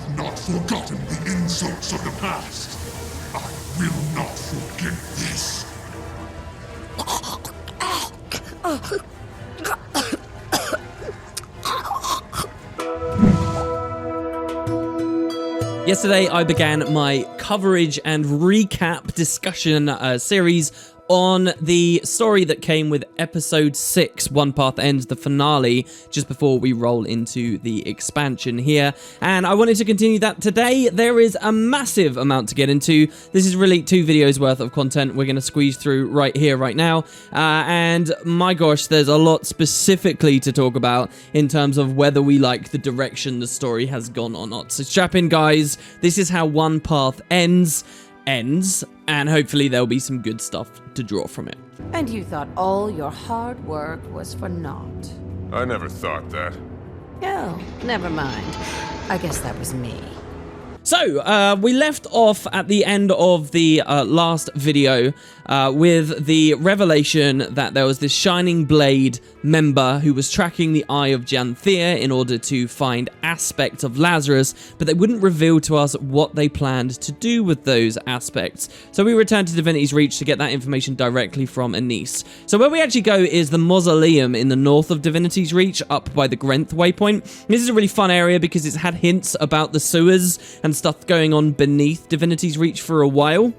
have not forgotten the insults of the past. I will not forget this. Yesterday, I began my coverage and recap discussion series on the story that came with episode 6, One Path Ends, the finale, just before we roll into the expansion here. And I wanted to continue that today. There is a massive amount to get into. This is really 2 videos worth of content we're going to squeeze through right here, right now. And my gosh, there's a lot specifically to talk about in terms of whether we like the direction the story has gone or not. So strap in, guys. This is how One Path ends, and hopefully there'll be some good stuff to draw from it. And you thought all your hard work was for naught. I never thought that. Oh, never mind. I guess that was me. So, we left off at the end of the last video with the revelation that there was this Shining Blade member who was tracking the Eye of Janthea in order to find aspects of Lazarus, but they wouldn't reveal to us what they planned to do with those aspects. So we returned to Divinity's Reach to get that information directly from Anise. So where we actually go is the mausoleum in the north of Divinity's Reach, up by the Grenth waypoint. This is a really fun area because it's had hints about the sewers and stuff going on beneath Divinity's Reach for a while.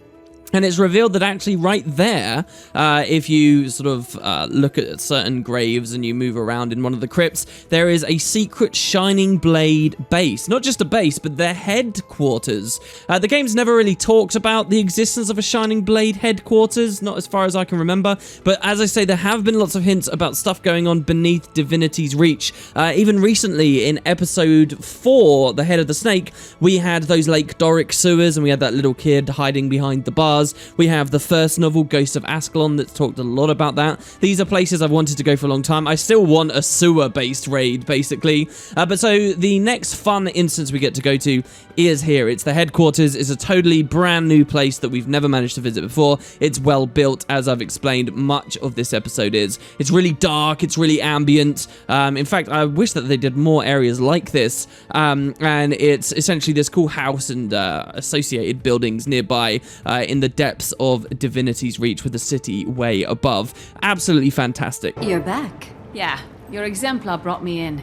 And it's revealed that actually right there, if you sort of look at certain graves and you move around in one of the crypts, there is a secret Shining Blade base. Not just a base, but their headquarters. The game's never really talked about the existence of a Shining Blade headquarters, not as far as I can remember. But as I say, there have been lots of hints about stuff going on beneath Divinity's Reach. Even recently, in episode 4, The Head of the Snake, we had those Lake Doric sewers, and we had that little kid hiding behind the bars. We have the first novel, Ghost of Ascalon, that's talked a lot about that. These are places I've wanted to go for a long time. I still want a sewer-based raid, basically. But so the next fun instance we get to go to is here. It's the headquarters. It's a totally brand new place that we've never managed to visit before. It's well built, as I've explained much of this episode is. It's really dark. It's really ambient. In fact, I wish that they did more areas like this. And it's essentially this cool house and associated buildings nearby in the depths of Divinity's Reach with the city way above. Absolutely fantastic. You're back. Yeah, your exemplar brought me in.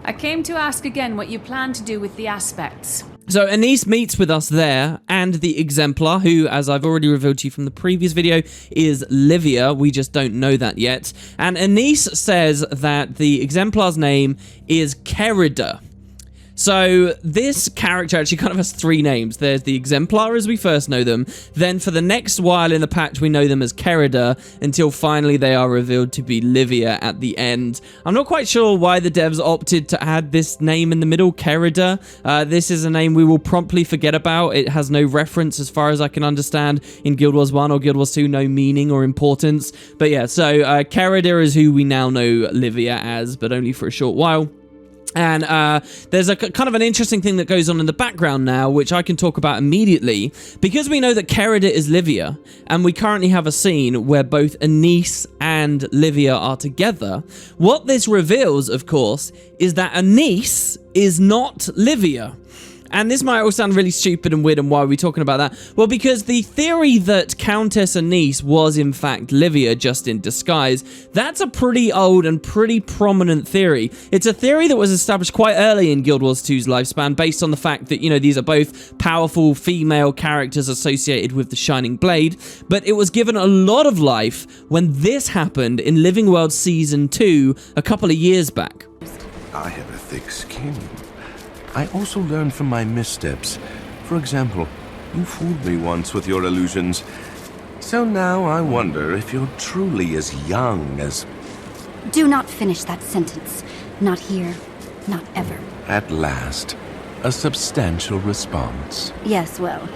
I came to ask again what you plan to do with the aspects. So Anise meets with us there, and the exemplar, who, as I've already revealed to you from the previous video, is Livia. We just don't know that yet. And Anise says that the exemplar's name is Kerida. So this character actually kind of has 3 names. There's the Exemplar as we first know them. Then for the next while in the patch, we know them as Kerida, until finally they are revealed to be Livia at the end. I'm not quite sure why the devs opted to add this name in the middle, Kerida. This is a name we will promptly forget about. It has no reference, as far as I can understand, in Guild Wars 1 or Guild Wars 2, no meaning or importance. But yeah, so Kerida is who we now know Livia as, but only for a short while. And there's a kind of an interesting thing that goes on in the background now, which I can talk about immediately. Because we know that Kerida is Livia, and we currently have a scene where both Anise and Livia are together, what this reveals, of course, is that Anise is not Livia. And this might all sound really stupid and weird, and why are we talking about that? Well, because the theory that Countess Anise was in fact Livia, just in disguise, that's a pretty old and pretty prominent theory. It's a theory that was established quite early in Guild Wars 2's lifespan, based on the fact that, you know, these are both powerful female characters associated with the Shining Blade, but it was given a lot of life when this happened in Living World Season 2 a couple of years back. I have a thick skin. I also learn from my missteps. For example, you fooled me once with your illusions. So now I wonder if you're truly as young as... Do not finish that sentence. Not here. Not ever. At last, a substantial response. Yes, well,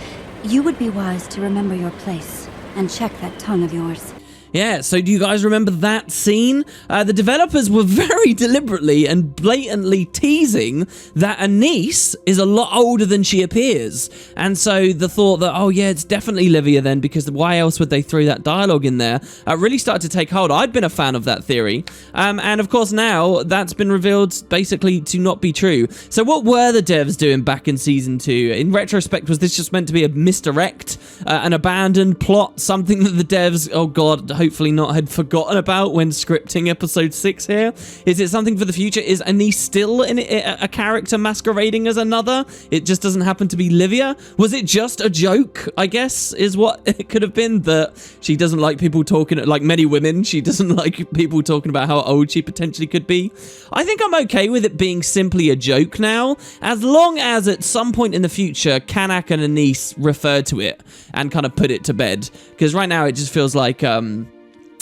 you would be wise to remember your place and check that tongue of yours. Yeah, so do you guys remember that scene? The developers were very deliberately and blatantly teasing that Anise is a lot older than she appears. And so the thought that, oh yeah, it's definitely Livia then, because why else would they throw that dialogue in there, really started to take hold. I'd been a fan of that theory. And of course now that's been revealed basically to not be true. So what were the devs doing back in Season 2? In retrospect, was this just meant to be a misdirect, an abandoned plot, something that the devs, oh god, hopefully not, had forgotten about when scripting episode 6 here? Is it something for the future? Is Anise still in a character masquerading as another? It just doesn't happen to be Livia? Was it just a joke, I guess, is what it could have been, that she doesn't like people talking, like many women, she doesn't like people talking about how old she potentially could be? I think I'm okay with it being simply a joke now, as long as at some point in the future, Kanak and Anise refer to it and kind of put it to bed. Because right now it just feels like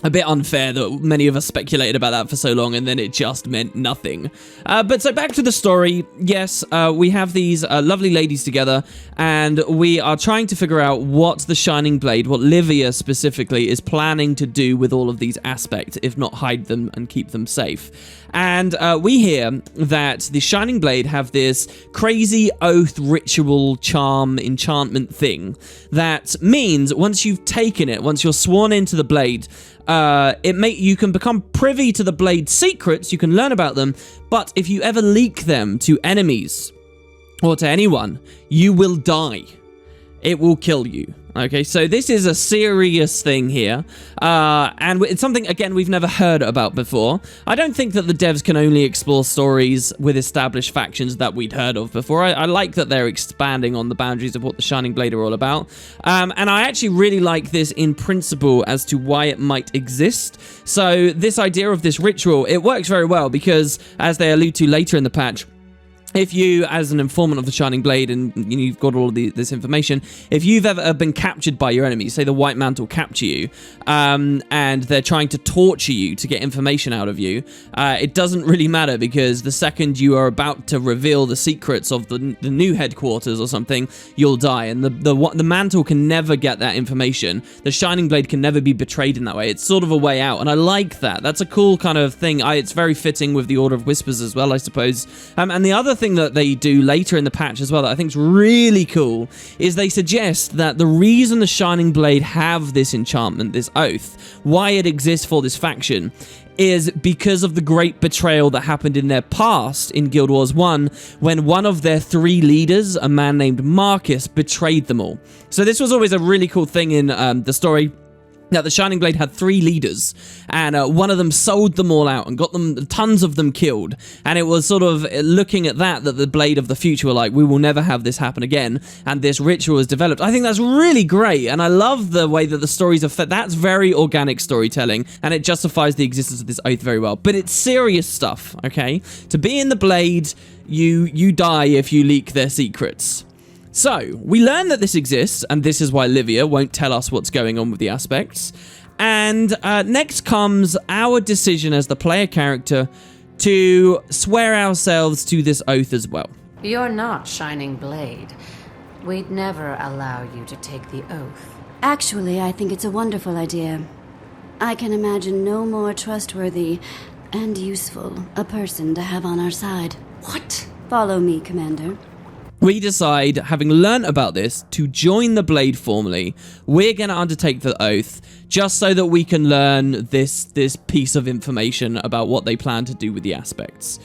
a bit unfair that many of us speculated about that for so long and then it just meant nothing. But so back to the story. Yes, we have these lovely ladies together and we are trying to figure out what the Shining Blade, what Livia specifically, is planning to do with all of these aspects, if not hide them and keep them safe. And we hear that the Shining Blade have this crazy oath, ritual, charm, enchantment thing that means once you've taken it, once you're sworn into the blade, you can become privy to the blade's secrets, you can learn about them, but if you ever leak them to enemies or to anyone, you will die. It will kill you. Okay, so this is a serious thing here, and it's something, again, we've never heard about before. I don't think that the devs can only explore stories with established factions that we'd heard of before. I like that they're expanding on the boundaries of what the Shining Blade are all about, and I actually really like this in principle as to why it might exist. So this idea of this ritual, it works very well because, as they allude to later in the patch, if you, as an informant of the Shining Blade, and you've got all of this information, if you've ever been captured by your enemies, say the White Mantle capture you, and they're trying to torture you to get information out of you, it doesn't really matter, because the second you are about to reveal the secrets of the new headquarters or something, you'll die, and the Mantle can never get that information. The Shining Blade can never be betrayed in that way. It's sort of a way out, and I like that. That's a cool kind of thing. It's very fitting with the Order of Whispers as well, I suppose. And the other thing that they do later in the patch as well that I think is really cool is they suggest that the reason the Shining Blade have this enchantment, this oath, why it exists for this faction, is because of the great betrayal that happened in their past in Guild Wars 1 when one of their 3 leaders, a man named Marcus, betrayed them all. So this was always a really cool thing in the story. Now, the Shining Blade had 3 leaders, and one of them sold them all out and got them, tons of them killed. And it was sort of looking at that the Blade of the future were like, we will never have this happen again, and this ritual is developed. I think that's really great, and I love the way that the stories are fed. That's very organic storytelling, and it justifies the existence of this oath very well. But it's serious stuff, okay? To be in the Blade, you die if you leak their secrets. So, we learn that this exists, and this is why Livia won't tell us what's going on with the aspects. And next comes our decision as the player character to swear ourselves to this oath as well. You're not Shining Blade. We'd never allow you to take the oath. Actually, I think it's a wonderful idea. I can imagine no more trustworthy and useful a person to have on our side. What? Follow me, Commander. We decide, having learnt about this, to join the Blade formally. We're going to undertake the oath, just so that we can learn this piece of information about what they plan to do with the aspects.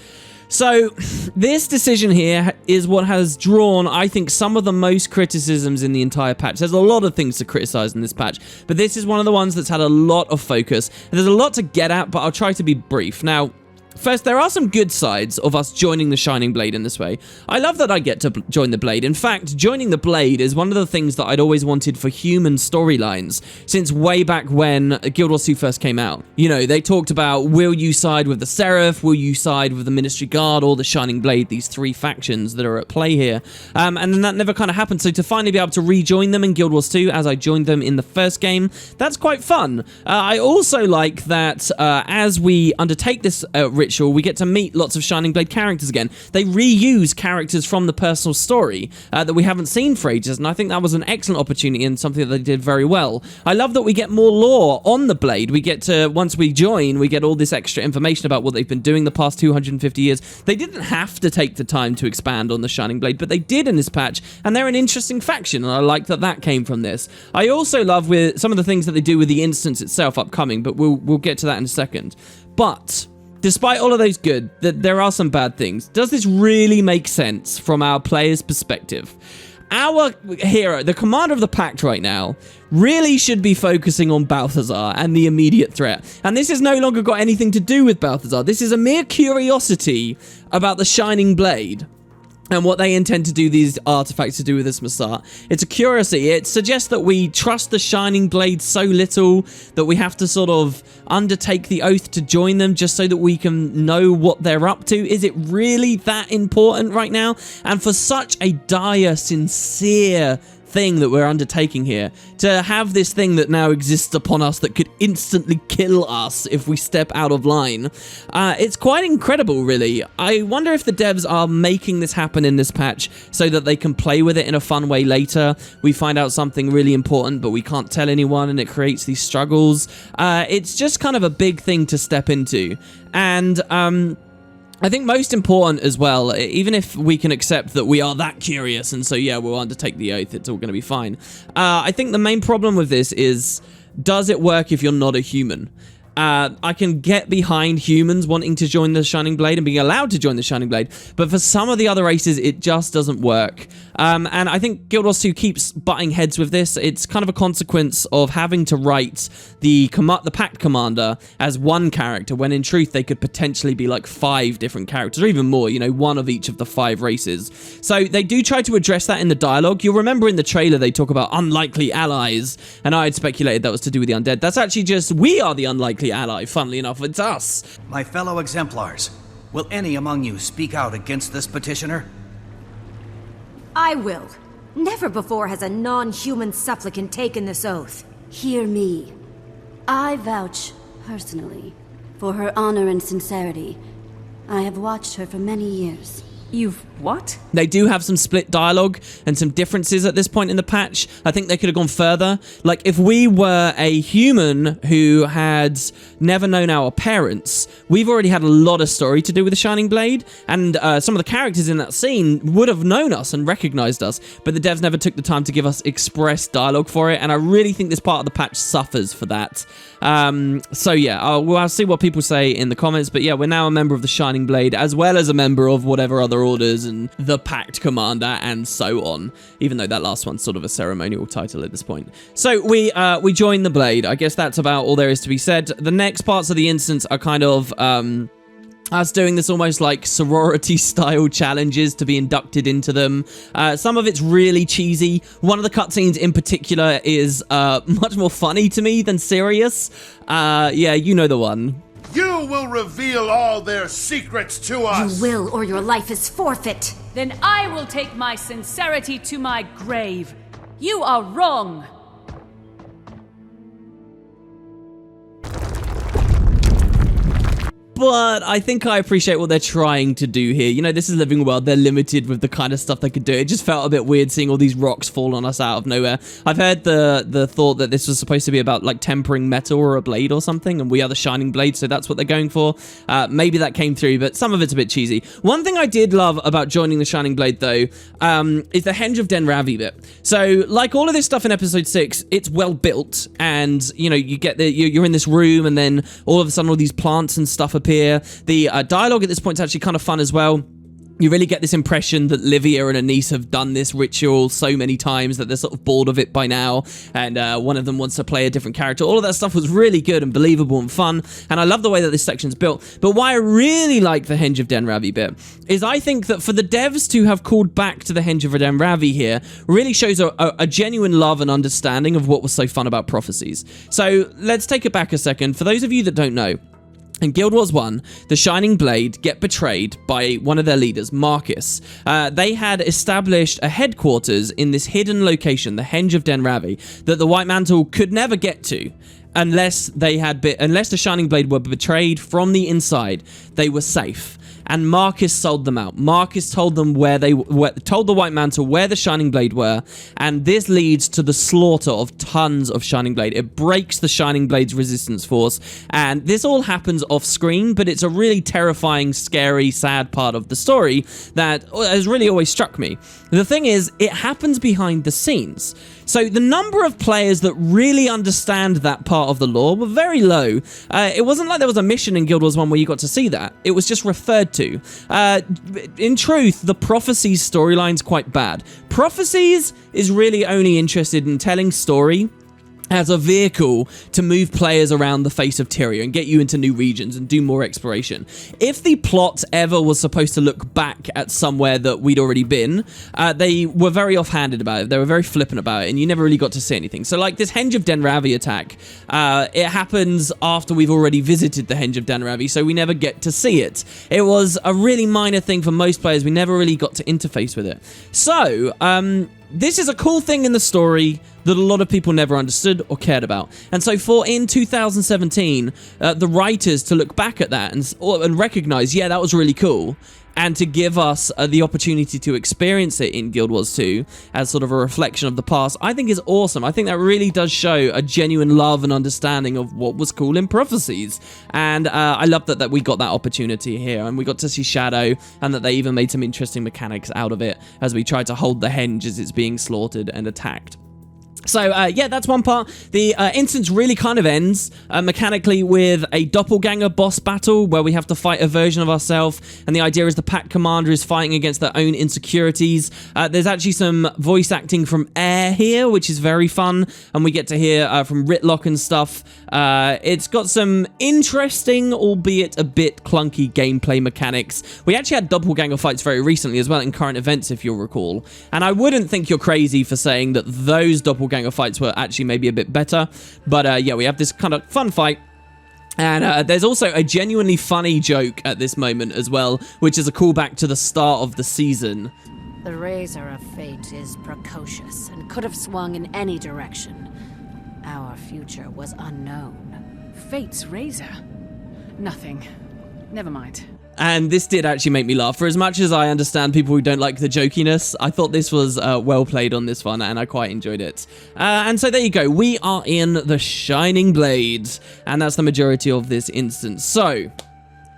So, this decision here is what has drawn, I think, some of the most criticisms in the entire patch. There's a lot of things to criticize in this patch, but this is one of the ones that's had a lot of focus. And there's a lot to get at, but I'll try to be brief. Now, first, there are some good sides of us joining the Shining Blade in this way. I love that I get to join the Blade. In fact, joining the Blade is one of the things that I'd always wanted for human storylines since way back when Guild Wars 2 first came out. You know, they talked about, will you side with the Seraph? Will you side with the Ministry Guard or the Shining Blade? These 3 factions that are at play here. And then that never kind of happened. So to finally be able to rejoin them in Guild Wars 2 as I joined them in the first game, that's quite fun. I also like that as we undertake this ritual, ritual, we get to meet lots of Shining Blade characters again. They reuse characters from the personal story that we haven't seen for ages, and I think that was an excellent opportunity and something that they did very well. I love that we get more lore on the Blade. We get to, once we join, we get all this extra information about what they've been doing the past 250 years. They didn't have to take the time to expand on the Shining Blade, but they did in this patch, and they're an interesting faction, and I like that that came from this. I also love with some of the things that they do with the instance itself upcoming, but we'll get to that in a second. But despite all of those good, there are some bad things. Does this really make sense from our player's perspective? Our hero, the commander of the Pact right now, really should be focusing on Balthazar and the immediate threat. And this has no longer got anything to do with Balthazar. This is a mere curiosity about the Shining Blade and what they intend to do these artifacts to do with this Massat. It's a curiosity. It suggests that we trust the Shining Blade so little that we have to sort of undertake the oath to join them just so that we can know what they're up to. Is it really that important right now? And for such a dire, sincere thing that we're undertaking here, to have this thing that now exists upon us that could instantly kill us if we step out of line, it's quite incredible, really. I wonder if the devs are making this happen in this patch so that they can play with it in a fun way later. We find out something really important, but we can't tell anyone, and it creates these struggles. It's just kind of a big thing to step into. And I think most important as well, even if we can accept that we are that curious and so yeah, we'll undertake the oath, it's all going to be fine. I think the main problem with this is, does it work if you're not a human? I can get behind humans wanting to join the Shining Blade and being allowed to join the Shining Blade, but for some of the other races, it just doesn't work. And I think Guild Wars 2 keeps butting heads with this. It's kind of a consequence of having to write the Pact Commander as one character, when in truth, they could potentially be like 5 different characters, or even more, you know, one of each of the 5 races. So they do try to address that in the dialogue. You'll remember in the trailer, they talk about unlikely allies, and I had speculated that was to do with the undead. That's actually just, we are the unlikely ally, funnily enough, it's us. My fellow exemplars, will any among you speak out against this petitioner? I will. Never before has a non-human supplicant taken this oath. Hear me. I vouch, personally, for her honor and sincerity. I have watched her for many years. You've what? They do have some split dialogue and some differences at this point in the patch. I think they could have gone further. Like, if we were a human who had never known our parents, we've already had a lot of story to do with the Shining Blade, and some of the characters in that scene would have known us and recognized us, but the devs never took the time to give us express dialogue for it, and I really think this part of the patch suffers for that. So yeah, I'll see what people say in the comments, but yeah, we're now a member of the Shining Blade, as well as a member of whatever other orders and the Pact Commander and so on, even though that last one's sort of a ceremonial title at this point. So we join the Blade. I guess that's about all there is to be said. The next parts of the instance are kind of us doing this almost like sorority-style challenges to be inducted into them. Some of it's really cheesy. One of the cutscenes in particular is much more funny to me than serious. Yeah, you know the one. You will reveal all their secrets to us! You will, or your life is forfeit! Then I will take my sincerity to my grave. You are wrong! But I think I appreciate what they're trying to do here. You know, this is Living World. They're limited with the kind of stuff they could do. It just felt a bit weird seeing all these rocks fall on us out of nowhere. I've heard the thought that this was supposed to be about, like, tempering metal or a blade or something, and we are the Shining Blade, so that's what they're going for. Maybe that came through, but some of it's a bit cheesy. One thing I did love about joining the Shining Blade, though, is the Henge of Den Ravi bit. So, like all of this stuff in Episode 6, it's well built, and, you know, you get you're in this room, and then all of a sudden all these plants and stuff appear. The dialogue at this point is actually kind of fun as well. You really get this impression that Livia and Anise have done this ritual so many times that they're sort of bored of it by now, and one of them wants to play a different character. All of that stuff was really good and believable and fun, and I love the way that this section's built. But why I really like the Henge of Den Ravi bit is I think that for the devs to have called back to the Henge of Den Ravi here really shows a genuine love and understanding of what was so fun about prophecies. So let's take it back a second. For those of you that don't know, in Guild Wars 1, the Shining Blade get betrayed by one of their leaders, Marcus. They had established a headquarters in this hidden location, the Henge of Den Ravi, that the White Mantle could never get to. unless the Shining Blade were betrayed from the inside, they were safe. And Marcus sold them out. Marcus told them told the White Mantle where the Shining Blade were, and this leads to the slaughter of tons of Shining Blade. It breaks the Shining Blade's resistance force, and this all happens off screen, but it's a really terrifying, scary, sad part of the story that has really always struck me. The thing is, it happens behind the scenes. So the number of players that really understand that part of the lore were very low. It wasn't like there was a mission in Guild Wars 1 where you got to see that. It was just referred to. In truth, the Prophecies storyline's quite bad. Prophecies is really only interested in telling story as a vehicle to move players around the face of Tyria and get you into new regions and do more exploration. If the plot ever was supposed to look back at somewhere that we'd already been, they were very offhanded about it. They were very flippant about it, and you never really got to see anything. So like this Henge of Denravi attack, it happens after we've already visited the Henge of Denravi, so we never get to see it. It was a really minor thing for most players. We never really got to interface with it. So, this is a cool thing in the story that a lot of people never understood or cared about. And so in 2017, the writers to look back at that and recognize, yeah, that was really cool, and to give us the opportunity to experience it in Guild Wars 2 as sort of a reflection of the past, I think is awesome. I think that really does show a genuine love and understanding of what was cool in Prophecies. And I love that we got that opportunity here, and we got to see Shadow, and that they even made some interesting mechanics out of it as we tried to hold the Henge as it's being slaughtered and attacked. So, yeah, that's one part. The instance really kind of ends mechanically with a doppelganger boss battle where we have to fight a version of ourselves, and the idea is the pack commander is fighting against their own insecurities. There's actually some voice acting from Air here, which is very fun, and we get to hear from Ritlock and stuff. It's got some interesting, albeit a bit clunky gameplay mechanics. We actually had doppelganger fights very recently as well in current events, if you'll recall, and I wouldn't think you're crazy for saying that those doppelganger fights were actually maybe a bit better, but yeah, we have this kind of fun fight. And there's also a genuinely funny joke at this moment as well, which is a callback to the start of the season. The razor of fate is precocious and could have swung in any direction. Our future was unknown. Fate's razor? Nothing. Never mind. And this did actually make me laugh. For as much as I understand people who don't like the jokiness, I thought this was well played on this one, and I quite enjoyed it. And so there you go. We are in the Shining Blade, and that's the majority of this instance. So,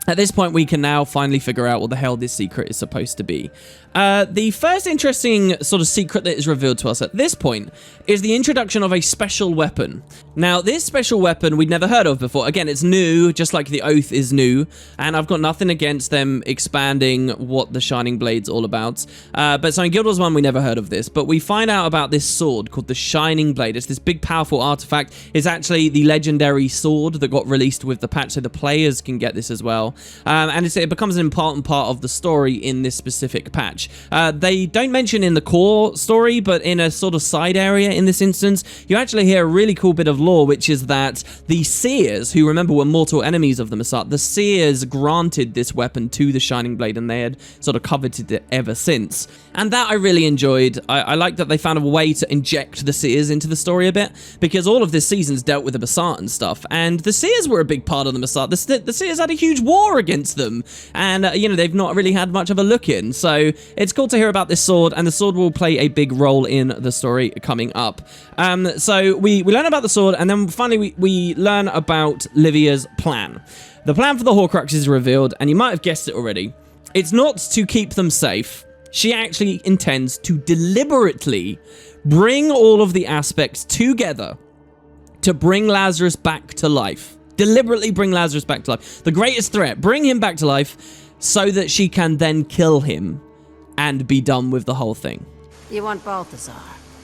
at this point, we can now finally figure out what the hell this secret is supposed to be. The first interesting sort of secret that is revealed to us at this point is the introduction of a special weapon. Now, this special weapon we'd never heard of before. Again, it's new, just like the Oath is new, and I've got nothing against them expanding what the Shining Blade's all about. But so in Guild Wars 1, we never heard of this, but we find out about this sword called the Shining Blade. It's this big, powerful artifact. It's actually the legendary sword that got released with the patch, so the players can get this as well. And it becomes an important part of the story in this specific patch. They don't mention in the core story, but in a sort of side area in this instance, you actually hear a really cool bit of lore, which is that the Seers, who remember were mortal enemies of the Messiah, the Seers granted this weapon to the Shining Blade, and they had sort of coveted it ever since. And that I really enjoyed. I like that they found a way to inject the Seers into the story a bit, because all of this season's dealt with the Messiah and stuff, and the Seers were a big part of the Messiah. The Seers had a huge war against them, and, you know, they've not really had much of a look in, so it's cool to hear about this sword, and the sword will play a big role in the story coming up. So we learn about the sword, and then finally we learn about Livia's plan. The plan for the Horcrux is revealed, and you might have guessed it already. It's not to keep them safe. She actually intends to deliberately bring all of the aspects together to bring Lazarus back to life. Deliberately bring Lazarus back to life. The greatest threat, bring him back to life so that she can then kill him and be done with the whole thing. You want Balthazar,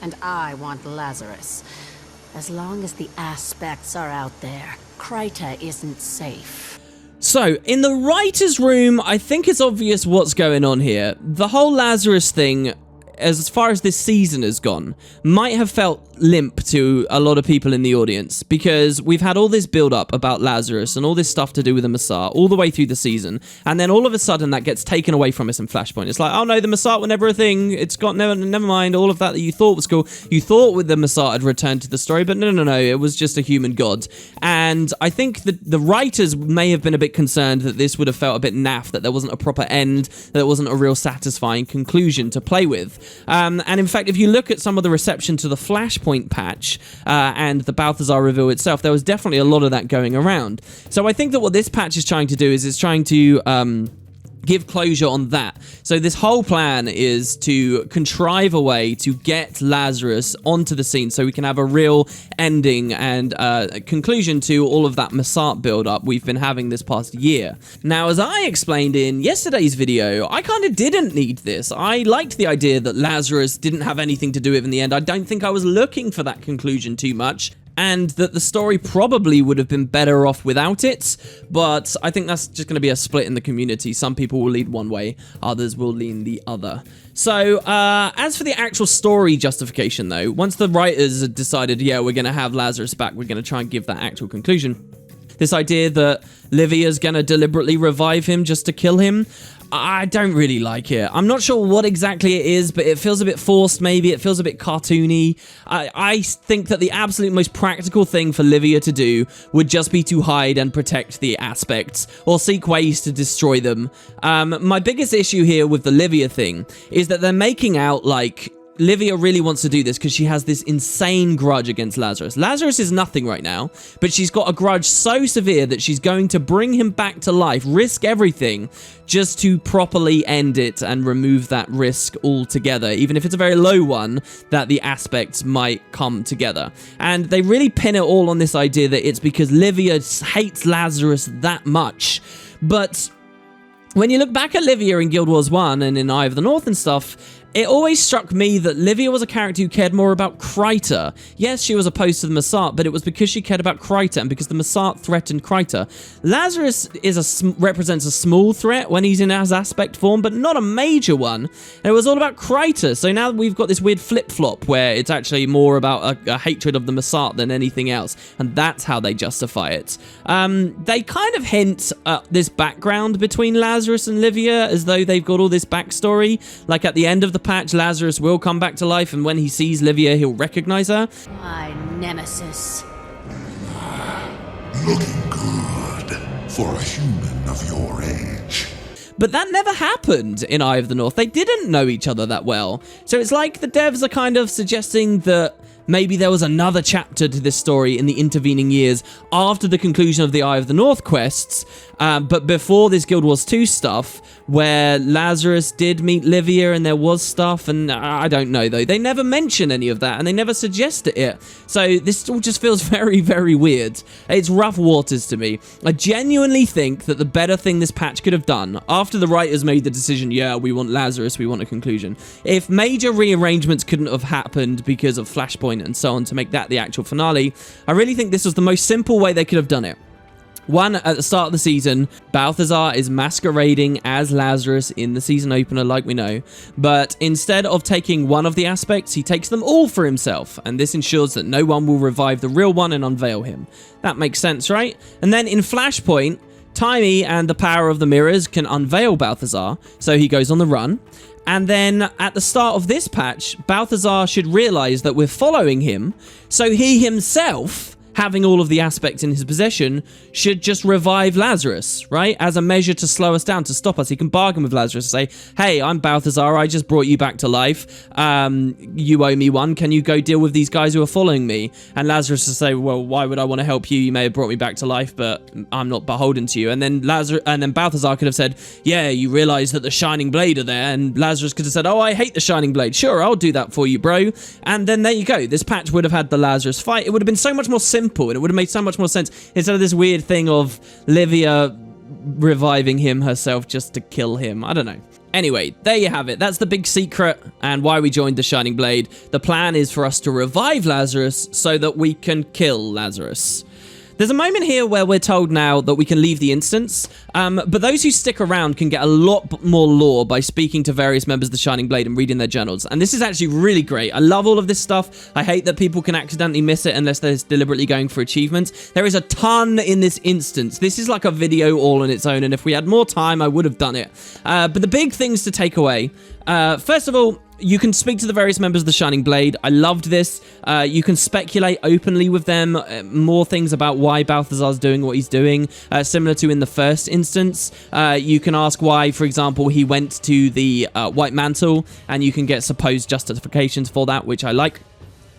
and I want Lazarus. As long as the aspects are out there, Kryta isn't safe. So, in the writer's room, I think it's obvious what's going on here. The whole Lazarus thing, as far as this season has gone, might have felt limp to a lot of people in the audience, because we've had all this build-up about Lazarus and all this stuff to do with the Messiah all the way through the season, and then all of a sudden that gets taken away from us in Flashpoint. It's like, oh no, the Messiah were never a thing, it's got never mind, all of that you thought was cool. You thought with the Messiah had returned to the story, but no, it was just a human god. And I think that the writers may have been a bit concerned that this would have felt a bit naff, that there wasn't a proper end, that there wasn't a real satisfying conclusion to play with. And in fact, if you look at some of the reception to the Flashpoint patch and the Balthazar reveal itself, there was definitely a lot of that going around. So I think that what this patch is trying to do is it's trying to give closure on that. So this whole plan is to contrive a way to get Lazarus onto the scene so we can have a real ending and conclusion to all of that Messiah build-up we've been having this past year. Now, as I explained in yesterday's video, I kind of didn't need this. I liked the idea that Lazarus didn't have anything to do with it in the end. I don't think I was looking for that conclusion too much, and that the story probably would have been better off without it, but I think that's just going to be a split in the community. Some people will lean one way, others will lean the other. So, as for the actual story justification, though, once the writers had decided, yeah, we're going to have Lazarus back, we're going to try and give that actual conclusion, this idea that Livia's going to deliberately revive him just to kill him, I don't really like it. I'm not sure what exactly it is, but it feels a bit forced, maybe. It feels a bit cartoony. I think that the absolute most practical thing for Livia to do would just be to hide and protect the aspects, or seek ways to destroy them. My biggest issue here with the Livia thing is that they're making out like Livia really wants to do this because she has this insane grudge against Lazarus. Lazarus is nothing right now, but she's got a grudge so severe that she's going to bring him back to life, risk everything, just to properly end it and remove that risk altogether, even if it's a very low one, that the aspects might come together. And they really pin it all on this idea that it's because Livia hates Lazarus that much. But when you look back at Livia in Guild Wars 1 and in Eye of the North and stuff, it always struck me that Livia was a character who cared more about Kryta. Yes, she was opposed to the Messiah, but it was because she cared about Kryta and because the Messiah threatened Kryta. Lazarus represents a small threat when he's in his aspect form, but not a major one. And it was all about Kryta. So now we've got this weird flip-flop where it's actually more about a hatred of the Messiah than anything else. And that's how they justify it. They kind of hint at this background between Lazarus and Livia as though they've got all this backstory. Like at the end of the patch, Lazarus will come back to life, and when he sees Livia, he'll recognize her. My nemesis. Looking good for a human of your age. But that never happened in Eye of the North. They didn't know each other that well. So it's like the devs are kind of suggesting that maybe there was another chapter to this story in the intervening years after the conclusion of the Eye of the North quests, but before this Guild Wars 2 stuff, where Lazarus did meet Livia and there was stuff, and I don't know though. They never mention any of that, and they never suggest it. So this all just feels very, very weird. It's rough waters to me. I genuinely think that the better thing this patch could have done, after the writers made the decision, yeah, we want Lazarus, we want a conclusion, if major rearrangements couldn't have happened because of Flashpoint and so on to make that the actual finale, I really think this was the most simple way they could have done it. One, at the start of the season, Balthazar is masquerading as Lazarus in the season opener, like we know, but instead of taking one of the aspects, he takes them all for himself, and this ensures that no one will revive the real one and unveil him. That makes sense, right? And then in Flashpoint, Timey and the power of the mirrors can unveil Balthazar, so he goes on the run. And then at the start of this patch, Balthazar should realize that we're following him, so he himself, having all of the aspects in his possession, should just revive Lazarus, right? As a measure to slow us down, to stop us. He can bargain with Lazarus and say, hey, I'm Balthazar, I just brought you back to life. You owe me one. Can you go deal with these guys who are following me? And Lazarus will say, well, why would I want to help you? You may have brought me back to life, but I'm not beholden to you. And then Balthazar could have said, yeah, you realize that the Shining Blade are there. And Lazarus could have said, oh, I hate the Shining Blade. Sure, I'll do that for you, bro. And then there you go. This patch would have had the Lazarus fight. It would have been so much more simple, and it would have made so much more sense instead of this weird thing of Livia reviving him herself just to kill him. I don't know. Anyway, there you have it. That's the big secret and why we joined the Shining Blade. The plan is for us to revive Lazarus so that we can kill Lazarus. There's a moment here where we're told now that we can leave the instance, but those who stick around can get a lot more lore by speaking to various members of the Shining Blade and reading their journals. And this is actually really great. I love all of this stuff. I hate that people can accidentally miss it unless they're deliberately going for achievements. There is a ton in this instance. This is like a video all on its own, and if we had more time, I would have done it. But the big things to take away, first of all, you can speak to the various members of the Shining Blade. I loved this. You can speculate openly with them, more things about why Balthazar's doing what he's doing, similar to in the first instance. You can ask why, for example, he went to the White Mantle, and you can get supposed justifications for that, which I like.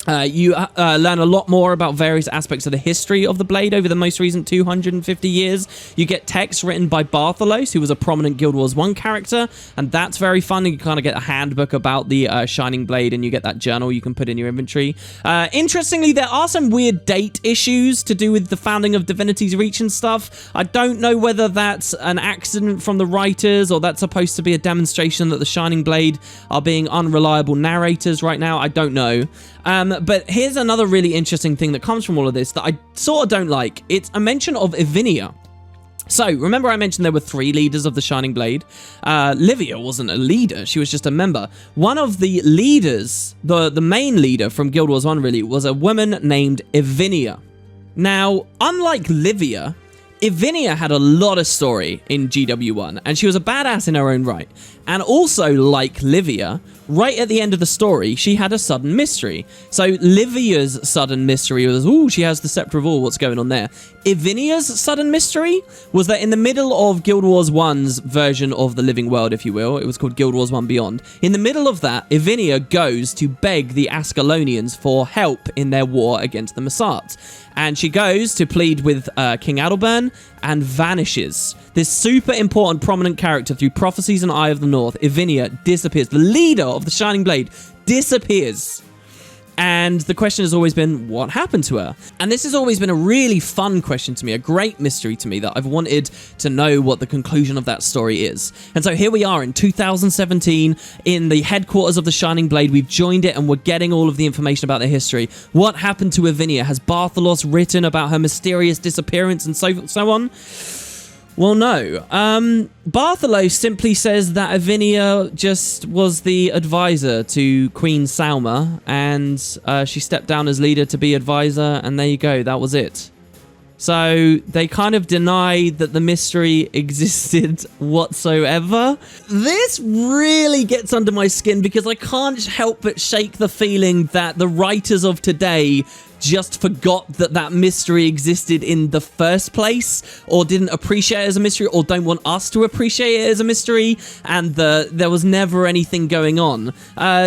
You learn a lot more about various aspects of the history of the Blade over the most recent 250 years. You get text written by Bartholos, who was a prominent Guild Wars 1 character, and that's very fun. You kind of get a handbook about the Shining Blade, and you get that journal you can put in your inventory. Interestingly, there are some weird date issues to do with the founding of Divinity's Reach and stuff. I don't know whether that's an accident from the writers, or that's supposed to be a demonstration that the Shining Blade are being unreliable narrators right now. I don't know. But here's another really interesting thing that comes from all of this that I sort of don't like. It's a mention of Ivinia. So, remember I mentioned there were 3 leaders of the Shining Blade? Livia wasn't a leader, she was just a member. One of the leaders, the main leader from Guild Wars 1 really, was a woman named Ivinia. Now, unlike Livia, Ivinia had a lot of story in GW1, and she was a badass in her own right. And also, like Livia, right at the end of the story, she had a sudden mystery. So Livia's sudden mystery was, ooh, she has the Scepter of All, what's going on there? Ivinia's sudden mystery was that in the middle of Guild Wars 1's version of the living world, if you will, it was called Guild Wars 1 Beyond. In the middle of that, Ivinia goes to beg the Ascalonians for help in their war against the Massart. And she goes to plead with King Adelburn and vanishes. This super important, prominent character through prophecies and Eye of the North, Ivinia, disappears. The leader of the Shining Blade disappears. And the question has always been, what happened to her? And this has always been a really fun question to me, a great mystery to me that I've wanted to know what the conclusion of that story is. And so here we are in 2017 in the headquarters of the Shining Blade. We've joined it and we're getting all of the information about their history. What happened to Ivinia? Has Bartholos written about her mysterious disappearance and so on? Well, no. Bartholos simply says that Ivinia just was the advisor to Queen Salma, and she stepped down as leader to be advisor, and there you go, that was it. So they kind of deny that the mystery existed whatsoever. This really gets under my skin because I can't help but shake the feeling that the writers of today just forgot that that mystery existed in the first place, or didn't appreciate it as a mystery, or don't want us to appreciate it as a mystery, and there was never anything going on.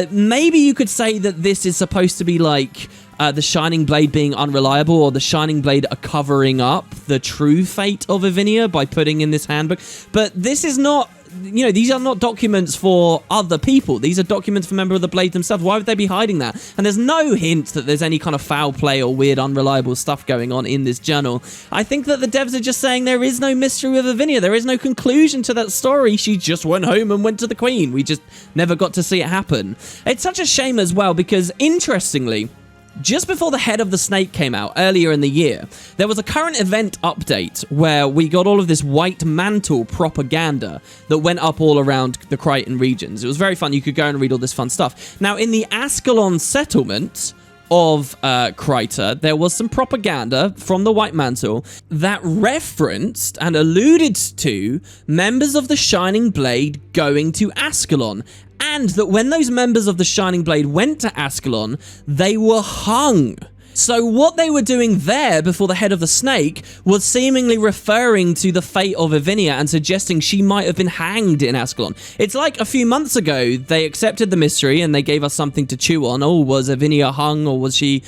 Maybe you could say that this is supposed to be like the Shining Blade being unreliable, or the Shining Blade are covering up the true fate of Ivinia by putting in this handbook. But this is not, you know, these are not documents for other people. These are documents for members of the Blade themselves. Why would they be hiding that? And there's no hint that there's any kind of foul play or weird, unreliable stuff going on in this journal. I think that the devs are just saying there is no mystery with Ivinia. There is no conclusion to that story. She just went home and went to the Queen. We just never got to see it happen. It's such a shame as well because, interestingly, just before the Head of the Snake came out earlier in the year, there was a current event update where we got all of this White Mantle propaganda that went up all around the Crichton regions. It was very fun. You could go and read all this fun stuff. Now, in the Ascalon settlement of Kryta, there was some propaganda from the White Mantle that referenced and alluded to members of the Shining Blade going to Ascalon. And that when those members of the Shining Blade went to Ascalon, they were hung. So what they were doing there before the Head of the Snake was seemingly referring to the fate of Ivinia and suggesting she might have been hanged in Ascalon. It's like a few months ago, they accepted the mystery and they gave us something to chew on. Oh, was Ivinia hung, or was she,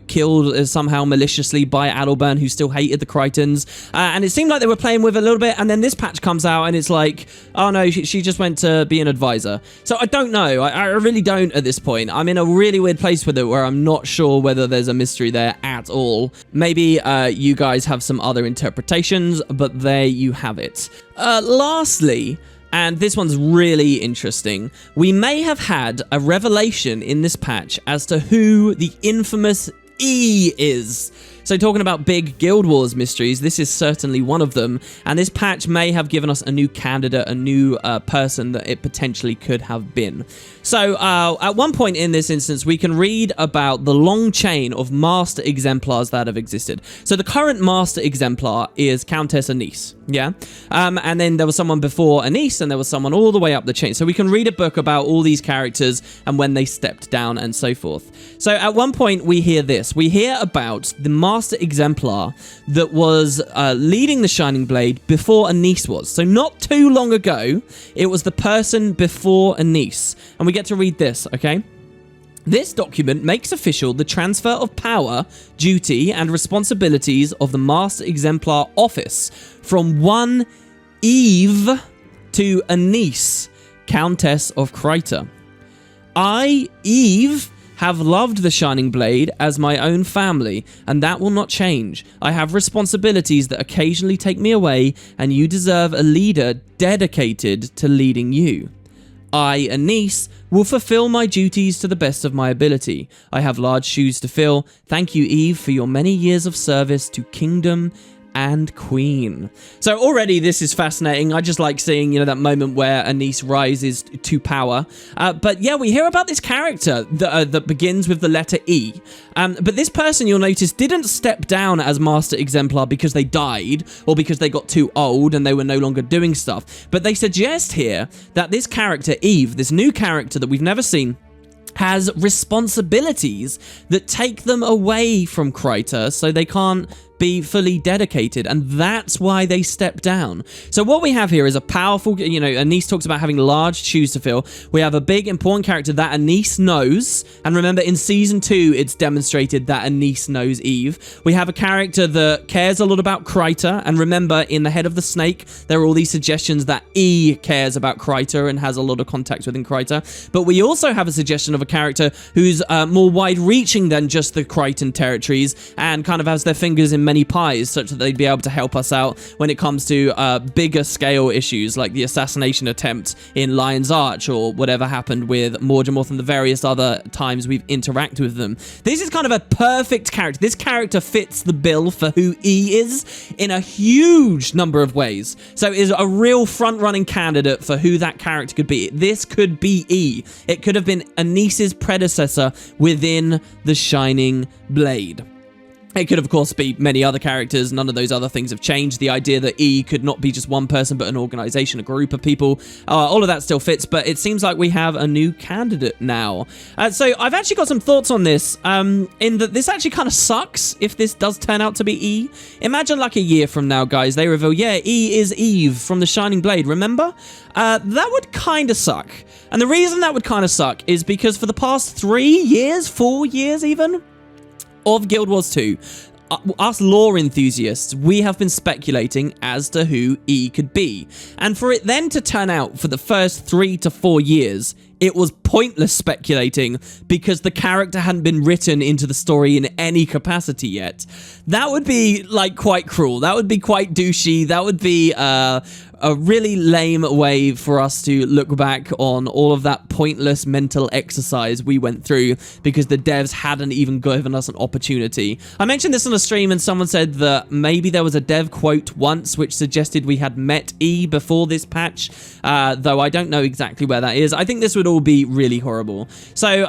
killed somehow maliciously by Adelburn, who still hated the Crichtons? And it seemed like they were playing with it a little bit, and then this patch comes out and it's like, oh no, she just went to be an advisor. So I don't know. I really don't at this point. I'm in a really weird place with it where I'm not sure whether there's a mystery there at all. Maybe you guys have some other interpretations, but there you have it. Lastly, and this one's really interesting, we may have had a revelation in this patch as to who the infamous E is. So talking about big Guild Wars mysteries, this is certainly one of them, and this patch may have given us a new candidate, a new person that it potentially could have been. So at one point in this instance, we can read about the long chain of Master Exemplars that have existed. So the current Master Exemplar is Countess Anise, yeah? And then there was someone before Anise, and there was someone all the way up the chain. So we can read a book about all these characters and when they stepped down and so forth. So at one point, we hear this. We hear about the Master Exemplar that was leading the Shining Blade before Anise was. So not too long ago, it was the person before Anise. And we get to read this, okay? This document makes official the transfer of power, duty, and responsibilities of the Master Exemplar office from one Eve to Anise, Countess of Kryta. I, Eve, have loved the Shining Blade as my own family, and that will not change. I have responsibilities that occasionally take me away, and you deserve a leader dedicated to leading you. I, Anise, will fulfill my duties to the best of my ability. I have large shoes to fill. Thank you, Eve, for your many years of service to Kingdom and Queen. So already this is fascinating. I just like seeing, that moment where Anise rises to power. But yeah, we hear about this character that begins with the letter E. But this person, you'll notice, didn't step down as Master Exemplar because they died or because they got too old and they were no longer doing stuff. But they suggest here that this character, Eve, this new character that we've never seen, has responsibilities that take them away from Kryta, so they can't be fully dedicated, and that's why they step down. So what we have here is a powerful, Anise talks about having large shoes to fill. We have a big, important character that Anise knows, and remember, in Season 2, it's demonstrated that Anise knows Eve. We have a character that cares a lot about Kryta, and remember, in the Head of the Snake, there are all these suggestions that E cares about Kryta and has a lot of contact within Kryta. But we also have a suggestion of a character who's more wide-reaching than just the Krytan territories, and kind of has their fingers in many pies, such that they'd be able to help us out when it comes to bigger scale issues like the assassination attempt in Lion's Arch, or whatever happened with Morgemorth and the various other times we've interacted with them. This is kind of a perfect character. This character fits the bill for who E is in a huge number of ways. So it is a real front-running candidate for who that character could be. This could be E. It could have been Anise's predecessor within the Shining Blade. It could, of course, be many other characters. None of those other things have changed. The idea that E could not be just one person, but an organization, a group of people, all of that still fits, but it seems like we have a new candidate now. So I've actually got some thoughts on this, in that this actually kind of sucks if this does turn out to be E. Imagine like a year from now, guys, they reveal, yeah, E is Eve from the Shining Blade, remember? That would kind of suck. And the reason that would kind of suck is because for the past 3 years, 4 years even, of Guild Wars 2, us lore enthusiasts, we have been speculating as to who E could be. And for it then to turn out for the first 3 to 4 years, it was pointless speculating because the character hadn't been written into the story in any capacity yet. That would be, like, quite cruel. That would be quite douchey. That would be a really lame way for us to look back on all of that pointless mental exercise we went through because the devs hadn't even given us an opportunity. I mentioned this on a stream and someone said that maybe there was a dev quote once which suggested we had met E before this patch, though I don't know exactly where that is. I think this would all be really horrible. So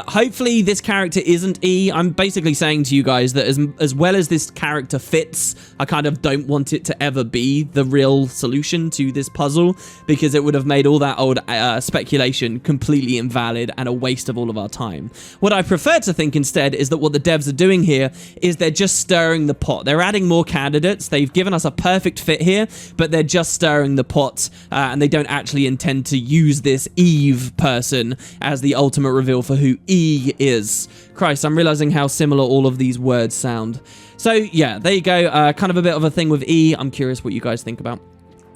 hopefully this character isn't E. I'm basically saying to you guys that as well as this character fits, I kind of don't want it to ever be the real solution to this puzzle, because it would have made all that old speculation completely invalid and a waste of all of our time. What I prefer to think instead is that what the devs are doing here is they're just stirring the pot. They're adding more candidates. They've given us a perfect fit here, but they're just stirring the pot, and they don't actually intend to use this Eve person as the ultimate reveal for who E is. Christ, I'm realizing how similar all of these words sound. So yeah, there you go. Kind of a bit of a thing with E. I'm curious what you guys think about.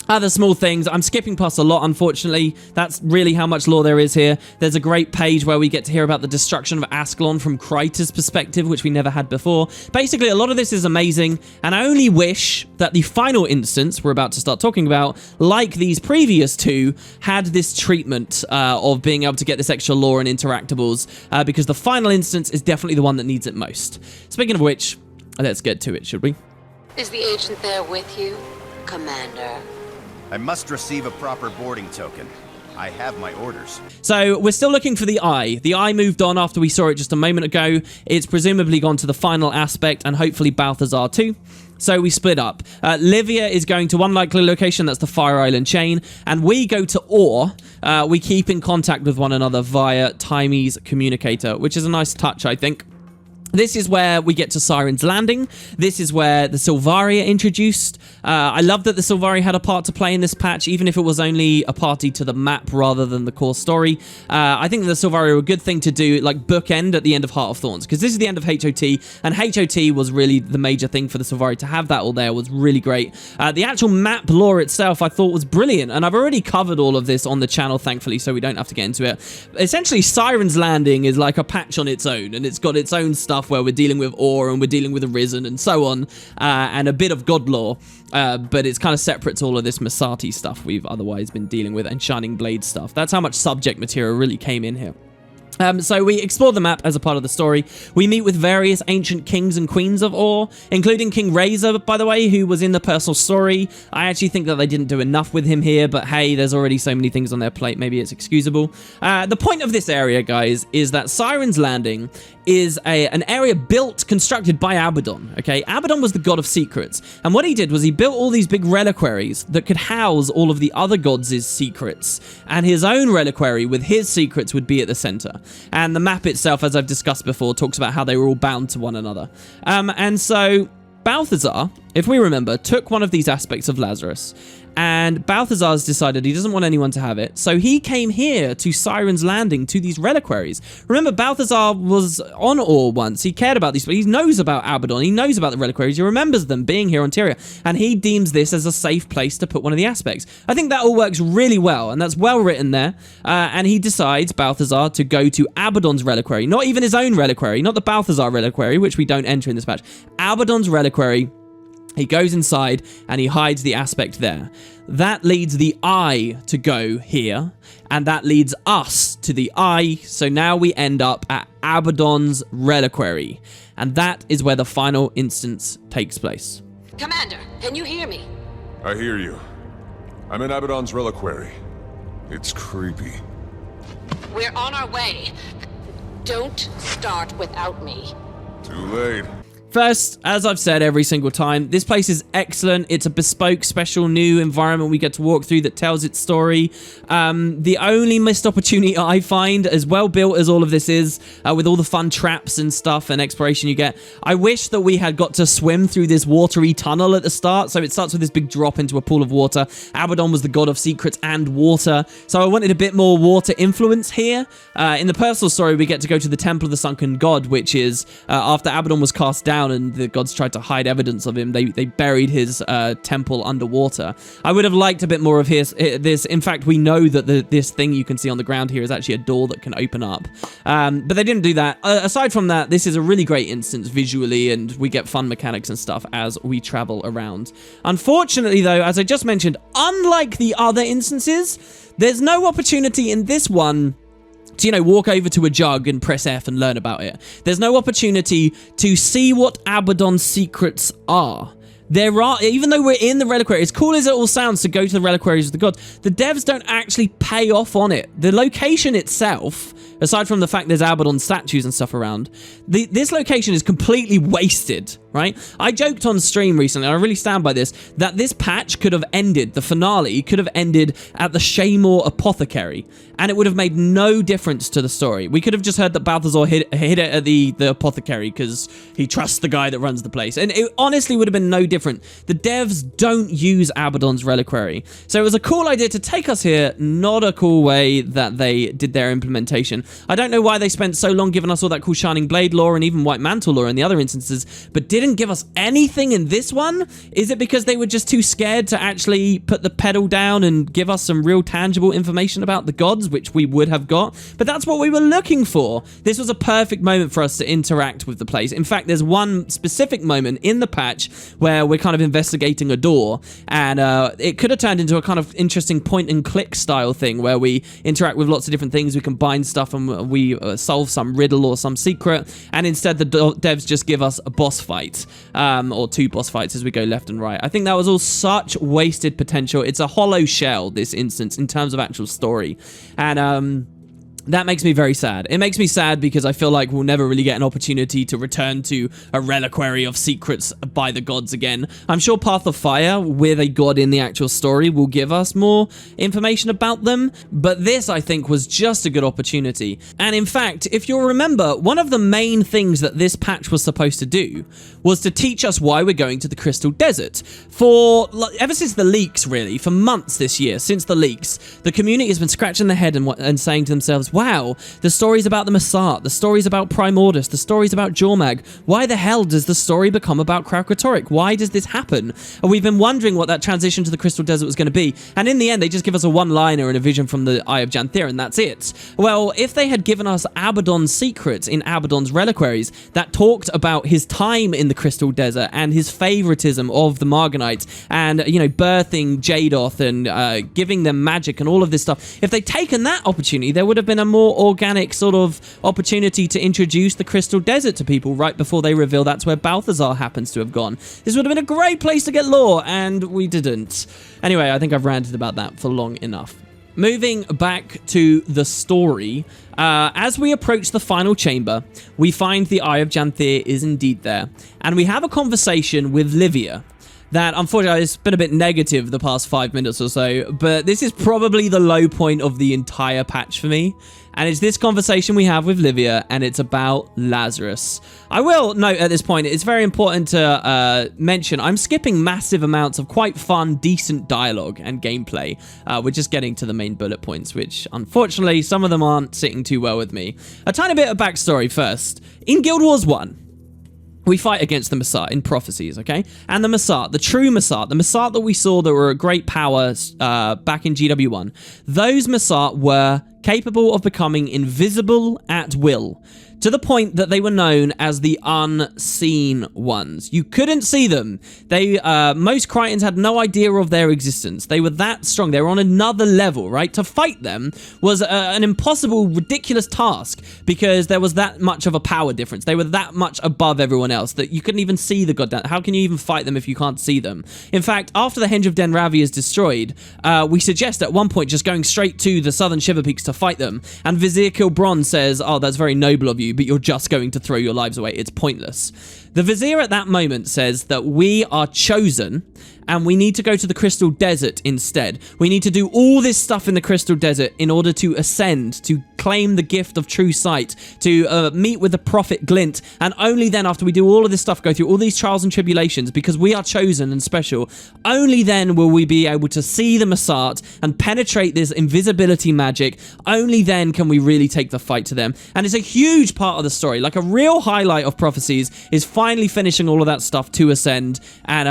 Other small things. I'm skipping past a lot, unfortunately. That's really how much lore there is here. There's a great page where we get to hear about the destruction of Ascalon from Kryta's perspective, which we never had before. Basically, a lot of this is amazing, and I only wish that the final instance we're about to start talking about, like these previous two, had this treatment of being able to get this extra lore and interactables, because the final instance is definitely the one that needs it most. Speaking of which, let's get to it, should we? Is the agent there with you, Commander? I must receive a proper boarding token. I have my orders. So we're still looking for the eye. The eye moved on after we saw it just a moment ago. It's presumably gone to the final aspect, and hopefully Balthazar too. So we split up. Livia is going to one likely location, that's the Fire Island chain, and we go to Ore. We keep in contact with one another via Timey's communicator, which is a nice touch, I think. This is where we get to Sirens Landing. This is where the Sylvari are introduced. I love that the Sylvari had a part to play in this patch, even if it was only a party to the map rather than the core story. I think the Sylvari are a good thing to do, like bookend at the end of Heart of Thorns, because this is the end of HOT, and HOT was really the major thing for the Sylvari. To have that all there was really great. The actual map lore itself I thought was brilliant, and I've already covered all of this on the channel, thankfully, so we don't have to get into it. Essentially, Sirens Landing is like a patch on its own, and it's got its own stuff where we're dealing with Ore and we're dealing with Arisen and so on, and a bit of God lore, but it's kind of separate to all of this Masati stuff we've otherwise been dealing with and Shining Blade stuff. That's how much subject material really came in here. So we explore the map as a part of the story. We meet with various ancient kings and queens of Ore, including King Razor, by the way, who was in the personal story. I actually think that they didn't do enough with him here, but hey, there's already so many things on their plate, maybe it's excusable. The point of this area, guys, is that Sirens Landing is an area constructed by Abaddon, okay? Abaddon was the god of secrets, and what he did was he built all these big reliquaries that could house all of the other gods' secrets, and his own reliquary with his secrets would be at the center. And the map itself, as I've discussed before, talks about how they were all bound to one another. And so Balthazar, if we remember, took one of these aspects of Lazarus, and Balthazar's decided he doesn't want anyone to have it, so he came here to Sirens Landing, to these reliquaries. Remember, Balthazar was on Ore once. He cared about these, but he knows about Abaddon, he knows about the reliquaries, he remembers them being here on Tyria, and he deems this as a safe place to put one of the aspects. I think that all works really well, and that's well written there, and he decides, Balthazar, to go to Abaddon's reliquary, not even his own reliquary, not the Balthazar reliquary, which we don't enter in this patch, Abaddon's reliquary. He goes inside and he hides the aspect there. That leads the eye to go here, and that leads us to the eye, so now we end up at Abaddon's reliquary, and that is where the final instance takes place. Commander, can you hear me? I hear you. I'm in Abaddon's reliquary. It's creepy. We're on our way. Don't start without me. Too late. First, as I've said every single time, this place is excellent. It's a bespoke, special, new environment we get to walk through that tells its story. The only missed opportunity I find, as well built as all of this is, with all the fun traps and stuff and exploration you get, I wish that we had got to swim through this watery tunnel at the start. So it starts with this big drop into a pool of water. Abaddon was the god of secrets and water, so I wanted a bit more water influence here. In the personal story, we get to go to the Temple of the Sunken God, which is after Abaddon was cast down and the gods tried to hide evidence of him, they buried his temple underwater. I would have liked a bit more of this. In fact, we know that this thing you can see on the ground here is actually a door that can open up. But they didn't do that. Aside from that, this is a really great instance visually, and we get fun mechanics and stuff as we travel around. Unfortunately, though, as I just mentioned, unlike the other instances, there's no opportunity in this one to, you know, walk over to a jug and press F and learn about it. There's no opportunity to see what Abaddon's secrets are. There are, even though we're in the reliquary, as cool as it all sounds to go to the reliquaries of the gods, the devs don't actually pay off on it. The location itself, aside from the fact there's Abaddon statues and stuff around, this location is completely wasted, right? I joked on stream recently, and I really stand by this, that this patch could have ended, the finale could have ended at the Shaymore Apothecary, and it would have made no difference to the story. We could have just heard that Balthazar hit it at the apothecary because he trusts the guy that runs the place, and it honestly would have been no different. The devs don't use Abaddon's reliquary, so it was a cool idea to take us here, not a cool way that they did their implementation. I don't know why they spent so long giving us all that cool Shining Blade lore and even White Mantle lore in the other instances, but didn't give us anything in this one. Is it because they were just too scared to actually put the pedal down and give us some real tangible information about the gods, which we would have got? But that's what we were looking for. This was a perfect moment for us to interact with the place. In fact, there's one specific moment in the patch where we're kind of investigating a door, and it could have turned into a kind of interesting point and click style thing where we interact with lots of different things, we combine stuff, and we solve some riddle or some secret, and instead the devs just give us a boss fight. fight, or 2 boss fights as we go left and right. I think that was all such wasted potential. It's a hollow shell, this instance, in terms of actual story. And, that makes me very sad. It makes me sad because I feel like we'll never really get an opportunity to return to a reliquary of secrets by the gods again. I'm sure Path of Fire, with a god in the actual story, will give us more information about them, but this, I think, was just a good opportunity. And in fact, if you'll remember, one of the main things that this patch was supposed to do was to teach us why we're going to the Crystal Desert. Ever since the leaks, really, for months this year, since the leaks, the community has been scratching their head and saying to themselves, wow, the stories about the Massart, the stories about Primordus, the stories about Jormag. Why the hell does the story become about Kraukatoric? Why does this happen? And we've been wondering what that transition to the Crystal Desert was going to be. And in the end, they just give us a one-liner and a vision from the Eye of Janthir, and that's it. Well, if they had given us Abaddon's secrets in Abaddon's Reliquaries that talked about his time in the Crystal Desert and his favoritism of the Marganites and, you know, birthing Jadoth and giving them magic and all of this stuff, if they'd taken that opportunity, there would have been a more organic sort of opportunity to introduce the Crystal Desert to people right before they reveal that's where Balthazar happens to have gone. This would have been a great place to get lore, and we didn't. Anyway, I think I've ranted about that for long enough. Moving back to the story, as we approach the final chamber, we find the Eye of Janthir is indeed there, and we have a conversation with Livia that, unfortunately, it's been a bit negative the past 5 minutes or so, but this is probably the low point of the entire patch for me. And it's this conversation we have with Livia, and it's about Lazarus. I will note at this point, it's very important to mention, I'm skipping massive amounts of quite fun, decent dialogue and gameplay. We're just getting to the main bullet points, which, unfortunately, some of them aren't sitting too well with me. A tiny bit of backstory first. In Guild Wars 1, we fight against the Massart in Prophecies, okay? And the Massart, the true Massart, the Massart that we saw that were a great power back in GW1, those Massart were capable of becoming invisible at will, to the point that they were known as the Unseen Ones. You couldn't see them. Most Crichtons had no idea of their existence. They were that strong. They were on another level, right? To fight them was an impossible, ridiculous task because there was that much of a power difference. They were that much above everyone else that you couldn't even see the goddamn... How can you even fight them if you can't see them? In fact, after the Henge of Den Ravi is destroyed, we suggest at one point just going straight to the Southern Shiver Peaks to fight them, and Vizier Kilbron says, oh, that's very noble of you, but you're just going to throw your lives away. It's pointless. The Vizier at that moment says that we are chosen and we need to go to the Crystal Desert instead. We need to do all this stuff in the Crystal Desert in order to ascend, to claim the gift of true sight, to meet with the prophet Glint, and only then, after we do all of this stuff, go through all these trials and tribulations, because we are chosen and special, only then will we be able to see the Massart and penetrate this invisibility magic. Only then can we really take the fight to them. And it's a huge part of the story. Like, a real highlight of Prophecies is finally finishing all of that stuff to ascend and,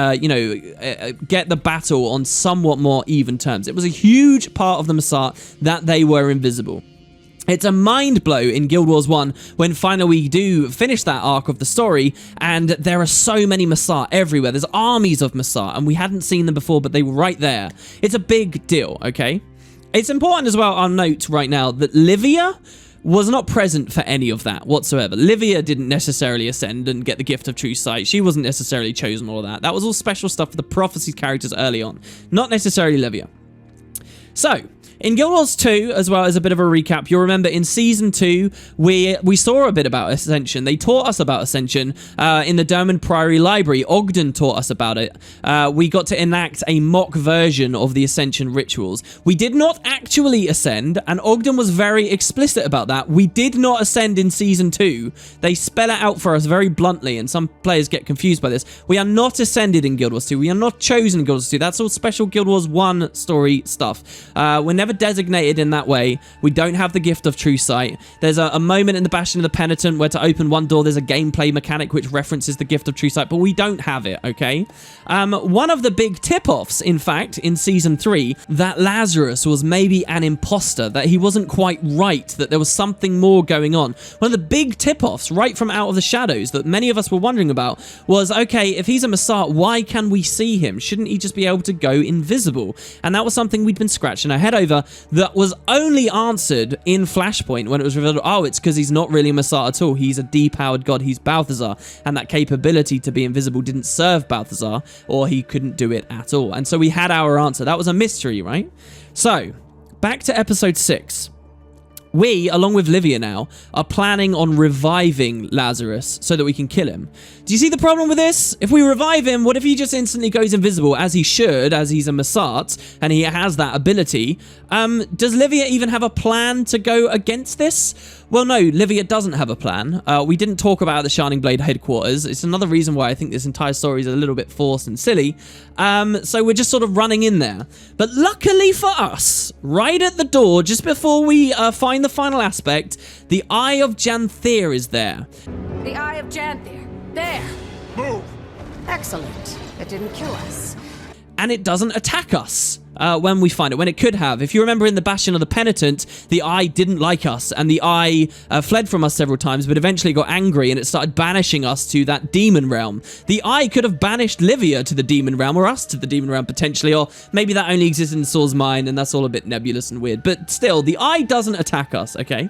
get the battle on somewhat more even terms. It was a huge part of the Massart that they were invisible. It's a mind blow in Guild Wars 1 when finally we do finish that arc of the story, and there are so many Massart everywhere. There's armies of Massart, and we hadn't seen them before, but they were right there. It's a big deal, okay? It's important as well, I'll note right now, that Livia was not present for any of that whatsoever. Livia didn't necessarily ascend and get the gift of true sight. She wasn't necessarily chosen, all of that. That was all special stuff for the Prophecy characters early on. Not necessarily Livia. So, in Guild Wars 2, as well as a bit of a recap, you'll remember in Season 2, we saw a bit about Ascension. They taught us about Ascension in the Dermond Priory Library. Ogden taught us about it. We got to enact a mock version of the Ascension rituals. We did not actually ascend, and Ogden was very explicit about that. We did not ascend in Season 2. They spell it out for us very bluntly, and some players get confused by this. We are not ascended in Guild Wars 2. We are not chosen in Guild Wars 2. That's all special Guild Wars 1 story stuff. We're never designated in that way. We don't have the gift of true sight. There's a moment in the Bastion of the Penitent where to open one door there's a gameplay mechanic which references the gift of true sight, but we don't have it, okay? One of the big tip-offs, in fact, in Season 3, that Lazarus was maybe an imposter, that he wasn't quite right, that there was something more going on. One of the big tip-offs right from Out of the Shadows that many of us were wondering about was, okay, if he's a Massart, why can we see him? Shouldn't he just be able to go invisible? And that was something we'd been scratching our head over. answer that was only answered in Flashpoint when it was revealed, oh, it's because he's not really a Messiah at all. He's a depowered god. He's Balthazar. And that capability to be invisible didn't serve Balthazar, or he couldn't do it at all. And so we had our answer. That was a mystery, right? So, back to episode 6. We, along with Livia now, are planning on reviving Lazarus so that we can kill him. Do you see the problem with this? If we revive him, what if he just instantly goes invisible, as he should, as he's a Messart, and he has that ability? Does Livia even have a plan to go against this? Well, no, Livia doesn't have a plan. We didn't talk about the Shining Blade headquarters. It's another reason why I think this entire story is a little bit forced and silly. So we're just sort of running in there. But luckily for us, right at the door, just before we find the final aspect, the Eye of Janthier is there. The Eye of Janthier. There. Move! Excellent. It didn't kill us. And it doesn't attack us when we find it, when it could have. If you remember in the Bastion of the Penitent, the Eye didn't like us, and the Eye fled from us several times, but eventually got angry, and it started banishing us to that demon realm. The Eye could have banished Livia to the demon realm, or us to the demon realm, potentially, or maybe that only exists in Saul's mind, and that's all a bit nebulous and weird. But still, the Eye doesn't attack us, okay?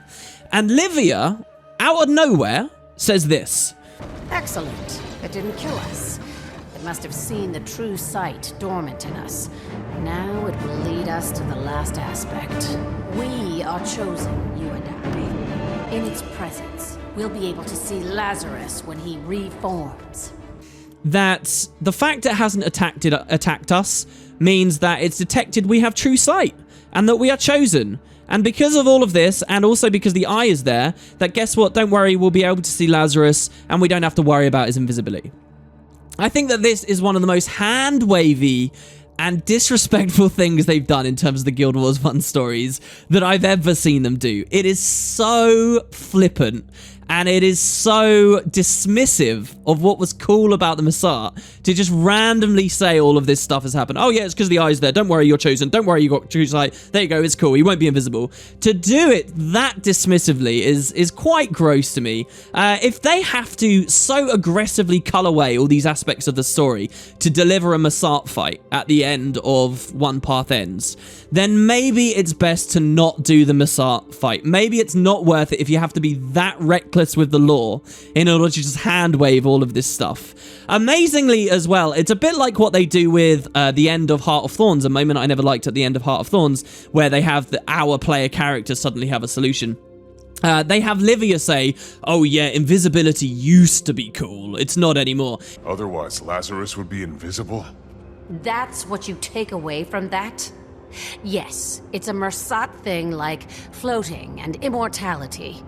And Livia, out of nowhere, says this. Excellent. It didn't kill us. It must have seen the true sight dormant in us. Now it will lead us to the last aspect. We are chosen, you and I. In its presence, we'll be able to see Lazarus when he reforms. That the fact it hasn't attacked us means that it's detected we have true sight and that we are chosen. And because of all of this, and also because the Eye is there, that guess what? Don't worry, we'll be able to see Lazarus, and we don't have to worry about his invisibility. I think that this is one of the most hand-wavy and disrespectful things they've done in terms of the Guild Wars 1 stories that I've ever seen them do. It is so flippant, and it is so dismissive of what was cool about the Messart to just randomly say all of this stuff has happened. Oh yeah, it's because the Eye's there. Don't worry, you're chosen. Don't worry, you got true sight. There you go, it's cool. He won't be invisible. To do it that dismissively is quite gross to me. If they have to so aggressively cull away all these aspects of the story to deliver a Messart fight at the end of One Path Ends, then maybe it's best to not do the Messart fight. Maybe it's not worth it if you have to be that reckless with the lore in order to just hand wave all of this stuff. Amazingly as well, it's a bit like what they do with the end of Heart of Thorns, a moment I never liked at the end of Heart of Thorns, where they have our player characters suddenly have a solution. They have Livia say, oh yeah, invisibility used to be cool, it's not anymore. Otherwise, Lazarus would be invisible? That's what you take away from that? Yes, it's a Messart thing like floating and immortality.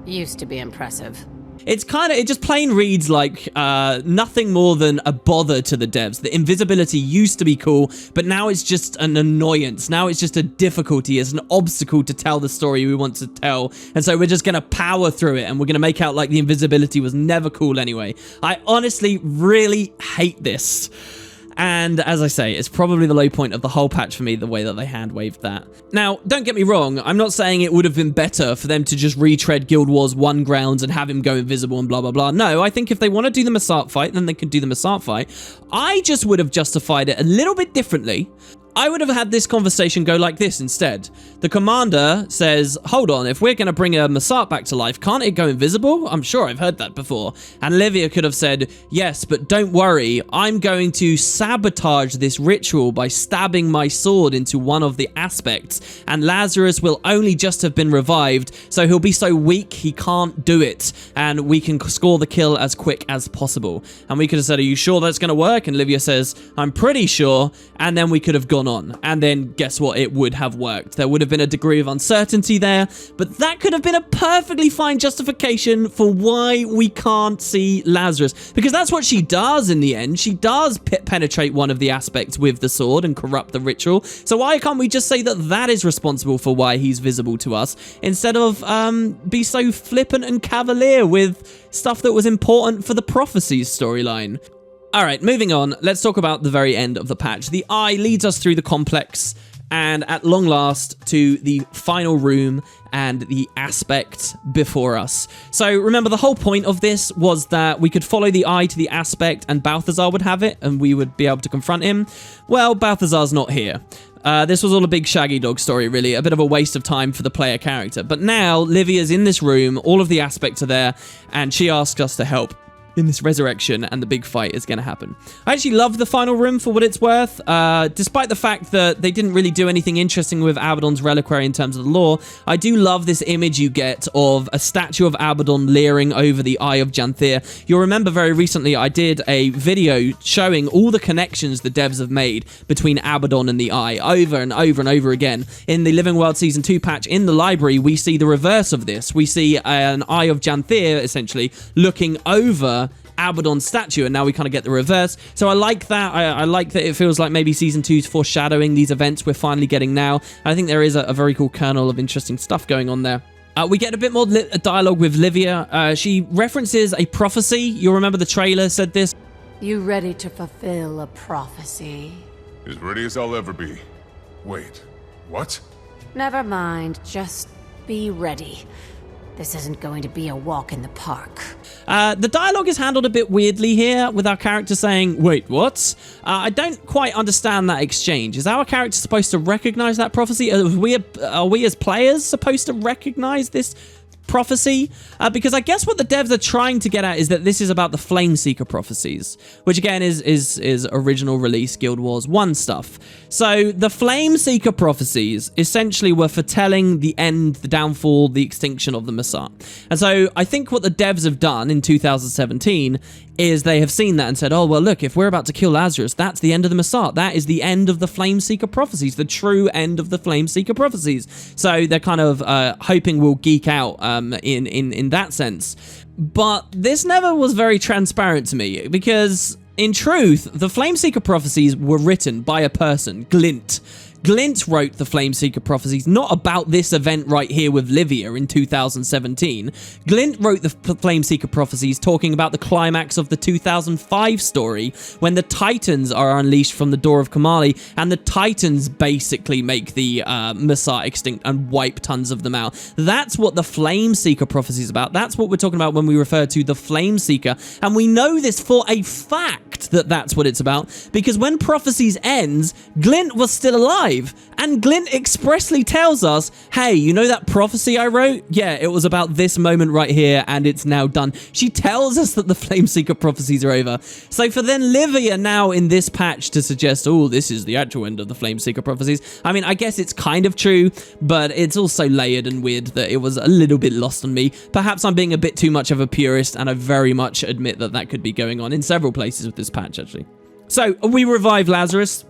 Used to be impressive. It's it just plain reads like nothing more than a bother to the devs. The invisibility used to be cool, but now it's just an annoyance. Now it's just a difficulty. It's an obstacle to tell the story we want to tell. And so we're just going to power through it, and we're going to make out like the invisibility was never cool anyway. I honestly really hate this. And as I say, it's probably the low point of the whole patch for me, the way that they hand-waved that. Now, don't get me wrong, I'm not saying it would have been better for them to just retread Guild Wars 1 grounds and have him go invisible and blah, blah, blah. No, I think if they want to do the Messart fight, then they can do the Messart fight. I just would have justified it a little bit differently. I would have had this conversation go like this instead. The commander says, hold on, if we're going to bring a Messart back to life, can't it go invisible? I'm sure I've heard that before. And Livia could have said, yes, but don't worry, I'm going to sabotage this ritual by stabbing my sword into one of the aspects, and Lazarus will only just have been revived, so he'll be so weak he can't do it, and we can score the kill as quick as possible. And we could have said, are you sure that's going to work? And Livia says, I'm pretty sure, and then we could have gone on. And then guess what? It would have worked. There would have been a degree of uncertainty there, but that could have been a perfectly fine justification for why we can't see Lazarus, because that's what she does in the end. She does penetrate one of the aspects with the sword and corrupt the ritual. So why can't we just say that that is responsible for why he's visible to us, instead of be so flippant and cavalier with stuff that was important for the prophecies storyline? Alright, moving on, let's talk about the very end of the patch. The Eye leads us through the complex and at long last to the final room and the aspect before us. So remember, the whole point of this was that we could follow the Eye to the aspect and Balthazar would have it and we would be able to confront him. Well, Balthazar's not here. This was all a big Shaggy Dog story, really. A bit of a waste of time for the player character. But now, Livia's in this room, all of the aspects are there, and she asks us to help in this resurrection, and the big fight is going to happen. I actually love the final room for what it's worth. Despite the fact that they didn't really do anything interesting with Abaddon's Reliquary in terms of the lore, I do love this image you get of a statue of Abaddon leering over the Eye of Janthir. You'll remember very recently I did a video showing all the connections the devs have made between Abaddon and the Eye over and over and over again. In the Living World Season 2 patch in the library, we see the reverse of this. We see an Eye of Janthir, essentially, looking over Abaddon's statue, and now we kind of get the reverse. So I like that. I like that it feels like maybe Season 2 is foreshadowing these events we're finally getting now. I think there is a very cool kernel of interesting stuff going on there. We get a bit more dialogue with Livia. She references a prophecy. You'll remember the trailer said this. You ready to fulfill a prophecy? As ready as I'll ever be. Wait, what? Never mind, just be ready. This isn't going to be a walk in the park. The dialogue is handled a bit weirdly here, with our character saying, wait, what? I don't quite understand that exchange. Is our character supposed to recognize that prophecy? Are we as players supposed to recognize this prophecy? Because I guess what the devs are trying to get at is that this is about the Flameseeker prophecies, which again is original release Guild Wars 1 stuff. So the Flameseeker prophecies essentially were foretelling the end, the downfall, the extinction of the Messiah. And so I think what the devs have done in 2017 is they have seen that and said, oh, well, look, if we're about to kill Lazarus, that's the end of the Messiah. That is the end of the Flameseeker prophecies, the true end of the Flameseeker prophecies. So they're kind of hoping we'll geek out in that sense. But this never was very transparent to me, because in truth, the Flameseeker prophecies were written by a person, Glint. Glint wrote the Flameseeker prophecies, not about this event right here with Livia in 2017. Glint wrote the Flameseeker prophecies talking about the climax of the 2005 story, when the Titans are unleashed from the Door of Kamali, and the Titans basically make the Messiah extinct and wipe tons of them out. That's what the Flameseeker prophecy is about. That's what we're talking about when we refer to the Flameseeker, and we know this for a fact that that's what it's about, because when Prophecies ends, Glint was still alive. And Glint expressly tells us, hey, you know that prophecy I wrote? Yeah, it was about this moment right here, and it's now done. She tells us that the Flameseeker prophecies are over. So for then Livia now in this patch to suggest, oh, this is the actual end of the Flameseeker prophecies, I mean, I guess it's kind of true, but it's also layered and weird that it was a little bit lost on me. Perhaps I'm being a bit too much of a purist, and I very much admit that that could be going on in several places with this patch, actually. So we revive Lazarus.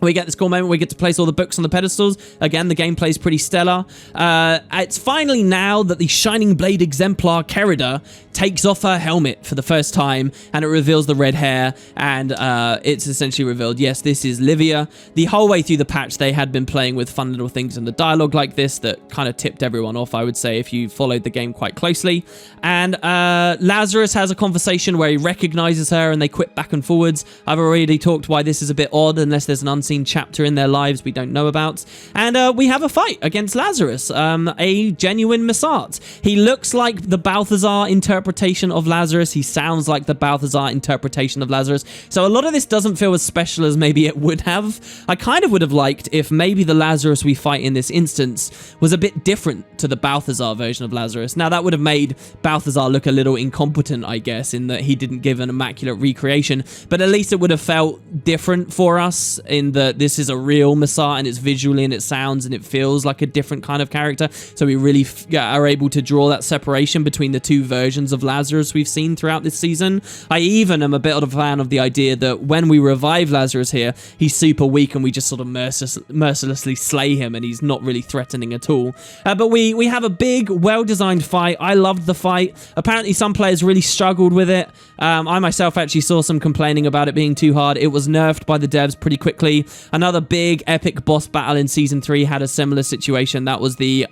We get this cool moment, we get to place all the books on the pedestals. Again, the gameplay's pretty stellar. It's finally now that the Shining Blade Exemplar Kerida takes off her helmet for the first time, and it reveals the red hair, and it's essentially revealed, yes, this is Livia. The whole way through the patch, they had been playing with fun little things in the dialogue like this that kind of tipped everyone off, I would say, if you followed the game quite closely. And Lazarus has a conversation where he recognizes her, and they quip back and forwards. I've already talked why this is a bit odd, unless there's an unseen chapter in their lives we don't know about. And we have a fight against Lazarus, a genuine Messart. He looks like the Balthazar interpretation of Lazarus. He sounds like the Balthazar interpretation of Lazarus. So a lot of this doesn't feel as special as maybe it would have. I kind of would have liked if maybe the Lazarus we fight in this instance was a bit different to the Balthazar version of Lazarus. Now that would have made Balthazar look a little incompetent, I guess, in that he didn't give an immaculate recreation, but at least it would have felt different for us in that this is a real Messart, and it's visually and it sounds and it feels like a different kind of character. So we really are able to draw that separation between the two versions of Lazarus we've seen throughout this season. I even am a bit of a fan of the idea that when we revive Lazarus here, he's super weak and we just sort of mercilessly slay him, and he's not really threatening at all. But we have a big, well-designed fight. I loved the fight. Apparently some players really struggled with it. I myself actually saw some complaining about it being too hard. It was nerfed by the devs pretty quickly. Another big epic boss battle in Season 3 had a similar situation. That was the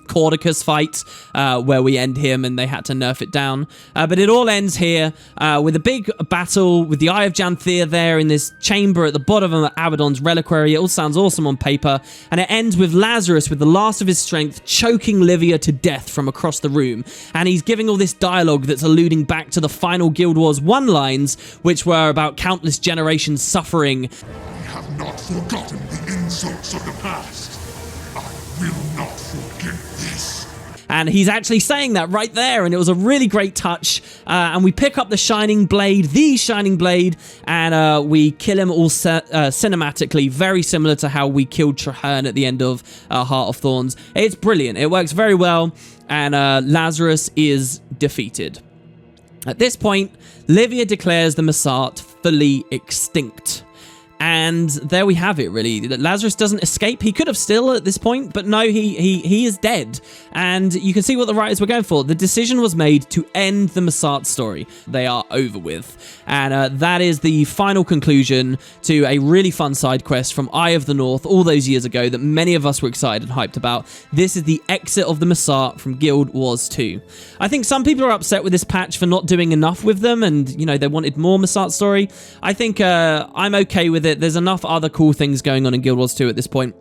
Cordicus fight, where we end him and they had to nerf it down. But it all ends here with a big battle with the Eye of Janthir there in this chamber at the bottom of Abaddon's Reliquary. It all sounds awesome on paper. And it ends with Lazarus, with the last of his strength, choking Livia to death from across the room. And he's giving all this dialogue that's alluding back to the final Guild Wars 1 lines, which were about countless generations suffering. I have not forgotten the insults of the past. I will not forget this. And he's actually saying that right there, and it was a really great touch. And we pick up the Shining Blade, and we kill him all cinematically, very similar to how we killed Traherne at the end of Heart of Thorns. It's brilliant. It works very well, and Lazarus is defeated. At this point, Livia declares the Messart fully extinct. And there we have it, really. Lazarus doesn't escape. He could have still at this point, but no, he is dead. And you can see what the writers were going for. The decision was made to end the Messart story. They are over with. And that is the final conclusion to a really fun side quest from Eye of the North all those years ago that many of us were excited and hyped about. This is the exit of the Messart from Guild Wars 2. I think some people are upset with this patch for not doing enough with them, and, you know, they wanted more Messart story. I think I'm okay with it. There's enough other cool things going on in Guild Wars 2 at this point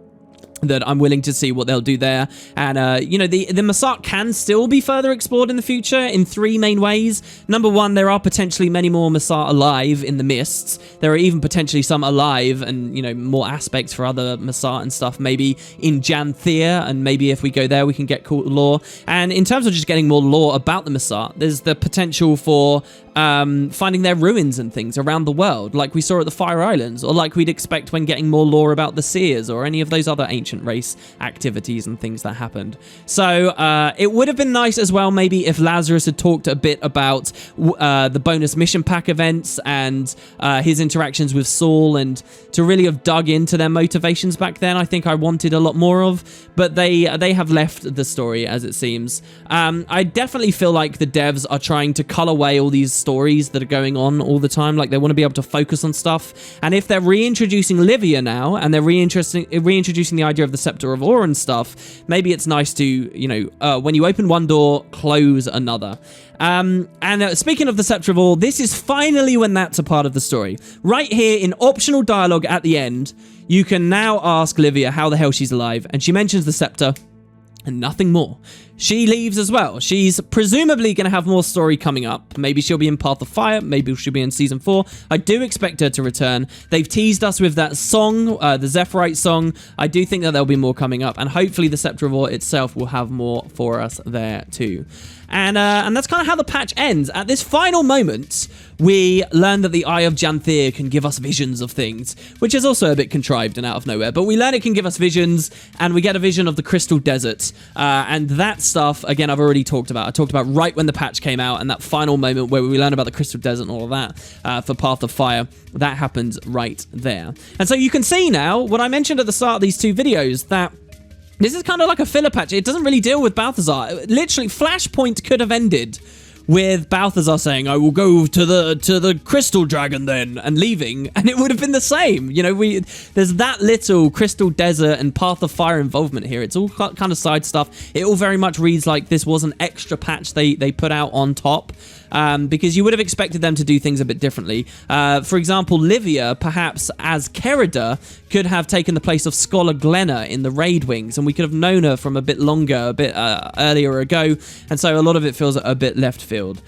that I'm willing to see what they'll do there. And, you know, the Messart can still be further explored in the future in 3 main ways. Number 1, there are potentially many more Messart alive in the Mists. There are even potentially some alive and, you know, more aspects for other Messart and stuff, maybe in Janthea, and maybe if we go there, we can get cool lore. And in terms of just getting more lore about the Messart, there's the potential for finding their ruins and things around the world, like we saw at the Fire Islands, or like we'd expect when getting more lore about the Seers or any of those other ancient race activities and things that happened. So it would have been nice as well, maybe, if Lazarus had talked a bit about the bonus mission pack events and his interactions with Saul, and to really have dug into their motivations back then. I think I wanted a lot more of, but they have left the story, as it seems. I definitely feel like the devs are trying to cull away all these stories that are going on all the time. Like, they want to be able to focus on stuff. And if they're reintroducing Livia now, and they're reintroducing the idea of the Scepter of Ore and stuff, maybe it's nice to, you know, when you open one door, close another. And speaking of the Scepter of Ore, this is finally when that's a part of the story. Right here in optional dialogue at the end, you can now ask Livia how the hell she's alive, and she mentions the Scepter and nothing more. She leaves as well. She's presumably going to have more story coming up. Maybe she'll be in Path of Fire. Maybe she'll be in Season 4. I do expect her to return. They've teased us with that song, the Zephyrite song. I do think that there'll be more coming up. And hopefully the Scepter of Ore itself will have more for us there too. And that's kind of how the patch ends. At this final moment, we learn that the Eye of Janthea can give us visions of things, which is also a bit contrived and out of nowhere. But we learn it can give us visions, and we get a vision of the Crystal Desert. And that stuff, again, I've already talked about. I talked about right when the patch came out, and that final moment where we learn about the Crystal Desert and all of that for Path of Fire. That happens right there. And so you can see now what I mentioned at the start of these 2 videos, that this is kind of like a filler patch. It doesn't really deal with Balthazar. Literally, Flashpoint could have ended with Balthazar saying, "I will go to the Crystal Dragon then," and leaving, and it would have been the same. You know, there's that little Crystal Desert and Path of Fire involvement here. It's all kind of side stuff. It all very much reads like this was an extra patch they put out on top. Because you would have expected them to do things a bit differently. For example, Livia, perhaps as Kerida, could have taken the place of Scholar Glenna in the Raid Wings, and we could have known her from a bit longer, a bit earlier ago, and so a lot of it feels a bit left field.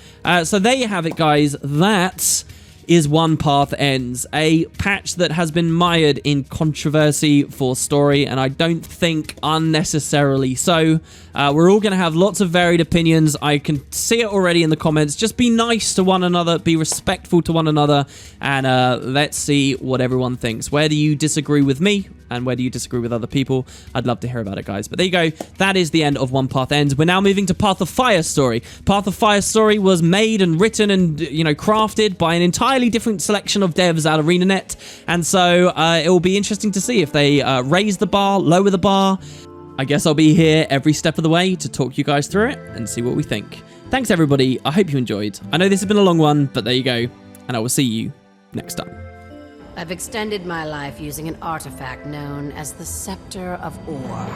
So there you have it, guys. That is One Path Ends, a patch that has been mired in controversy for story, and I don't think unnecessarily so. We're all going to have lots of varied opinions. I can see it already in the comments. Just be nice to one another, be respectful to one another, and let's see what everyone thinks. Where do you disagree with me, and where do you disagree with other people? I'd love to hear about it, guys. But there you go. That is the end of One Path Ends. We're now moving to Path of Fire story. Path of Fire story was made and written and, you know, crafted by an entirely different selection of devs at ArenaNet, and so it will be interesting to see if they raise the bar, lower the bar. I guess I'll be here every step of the way to talk you guys through it and see what we think. Thanks, everybody. I hope you enjoyed. I know this has been a long one, but there you go, and I will see you next time. I've extended my life using an artifact known as the Scepter of Ore.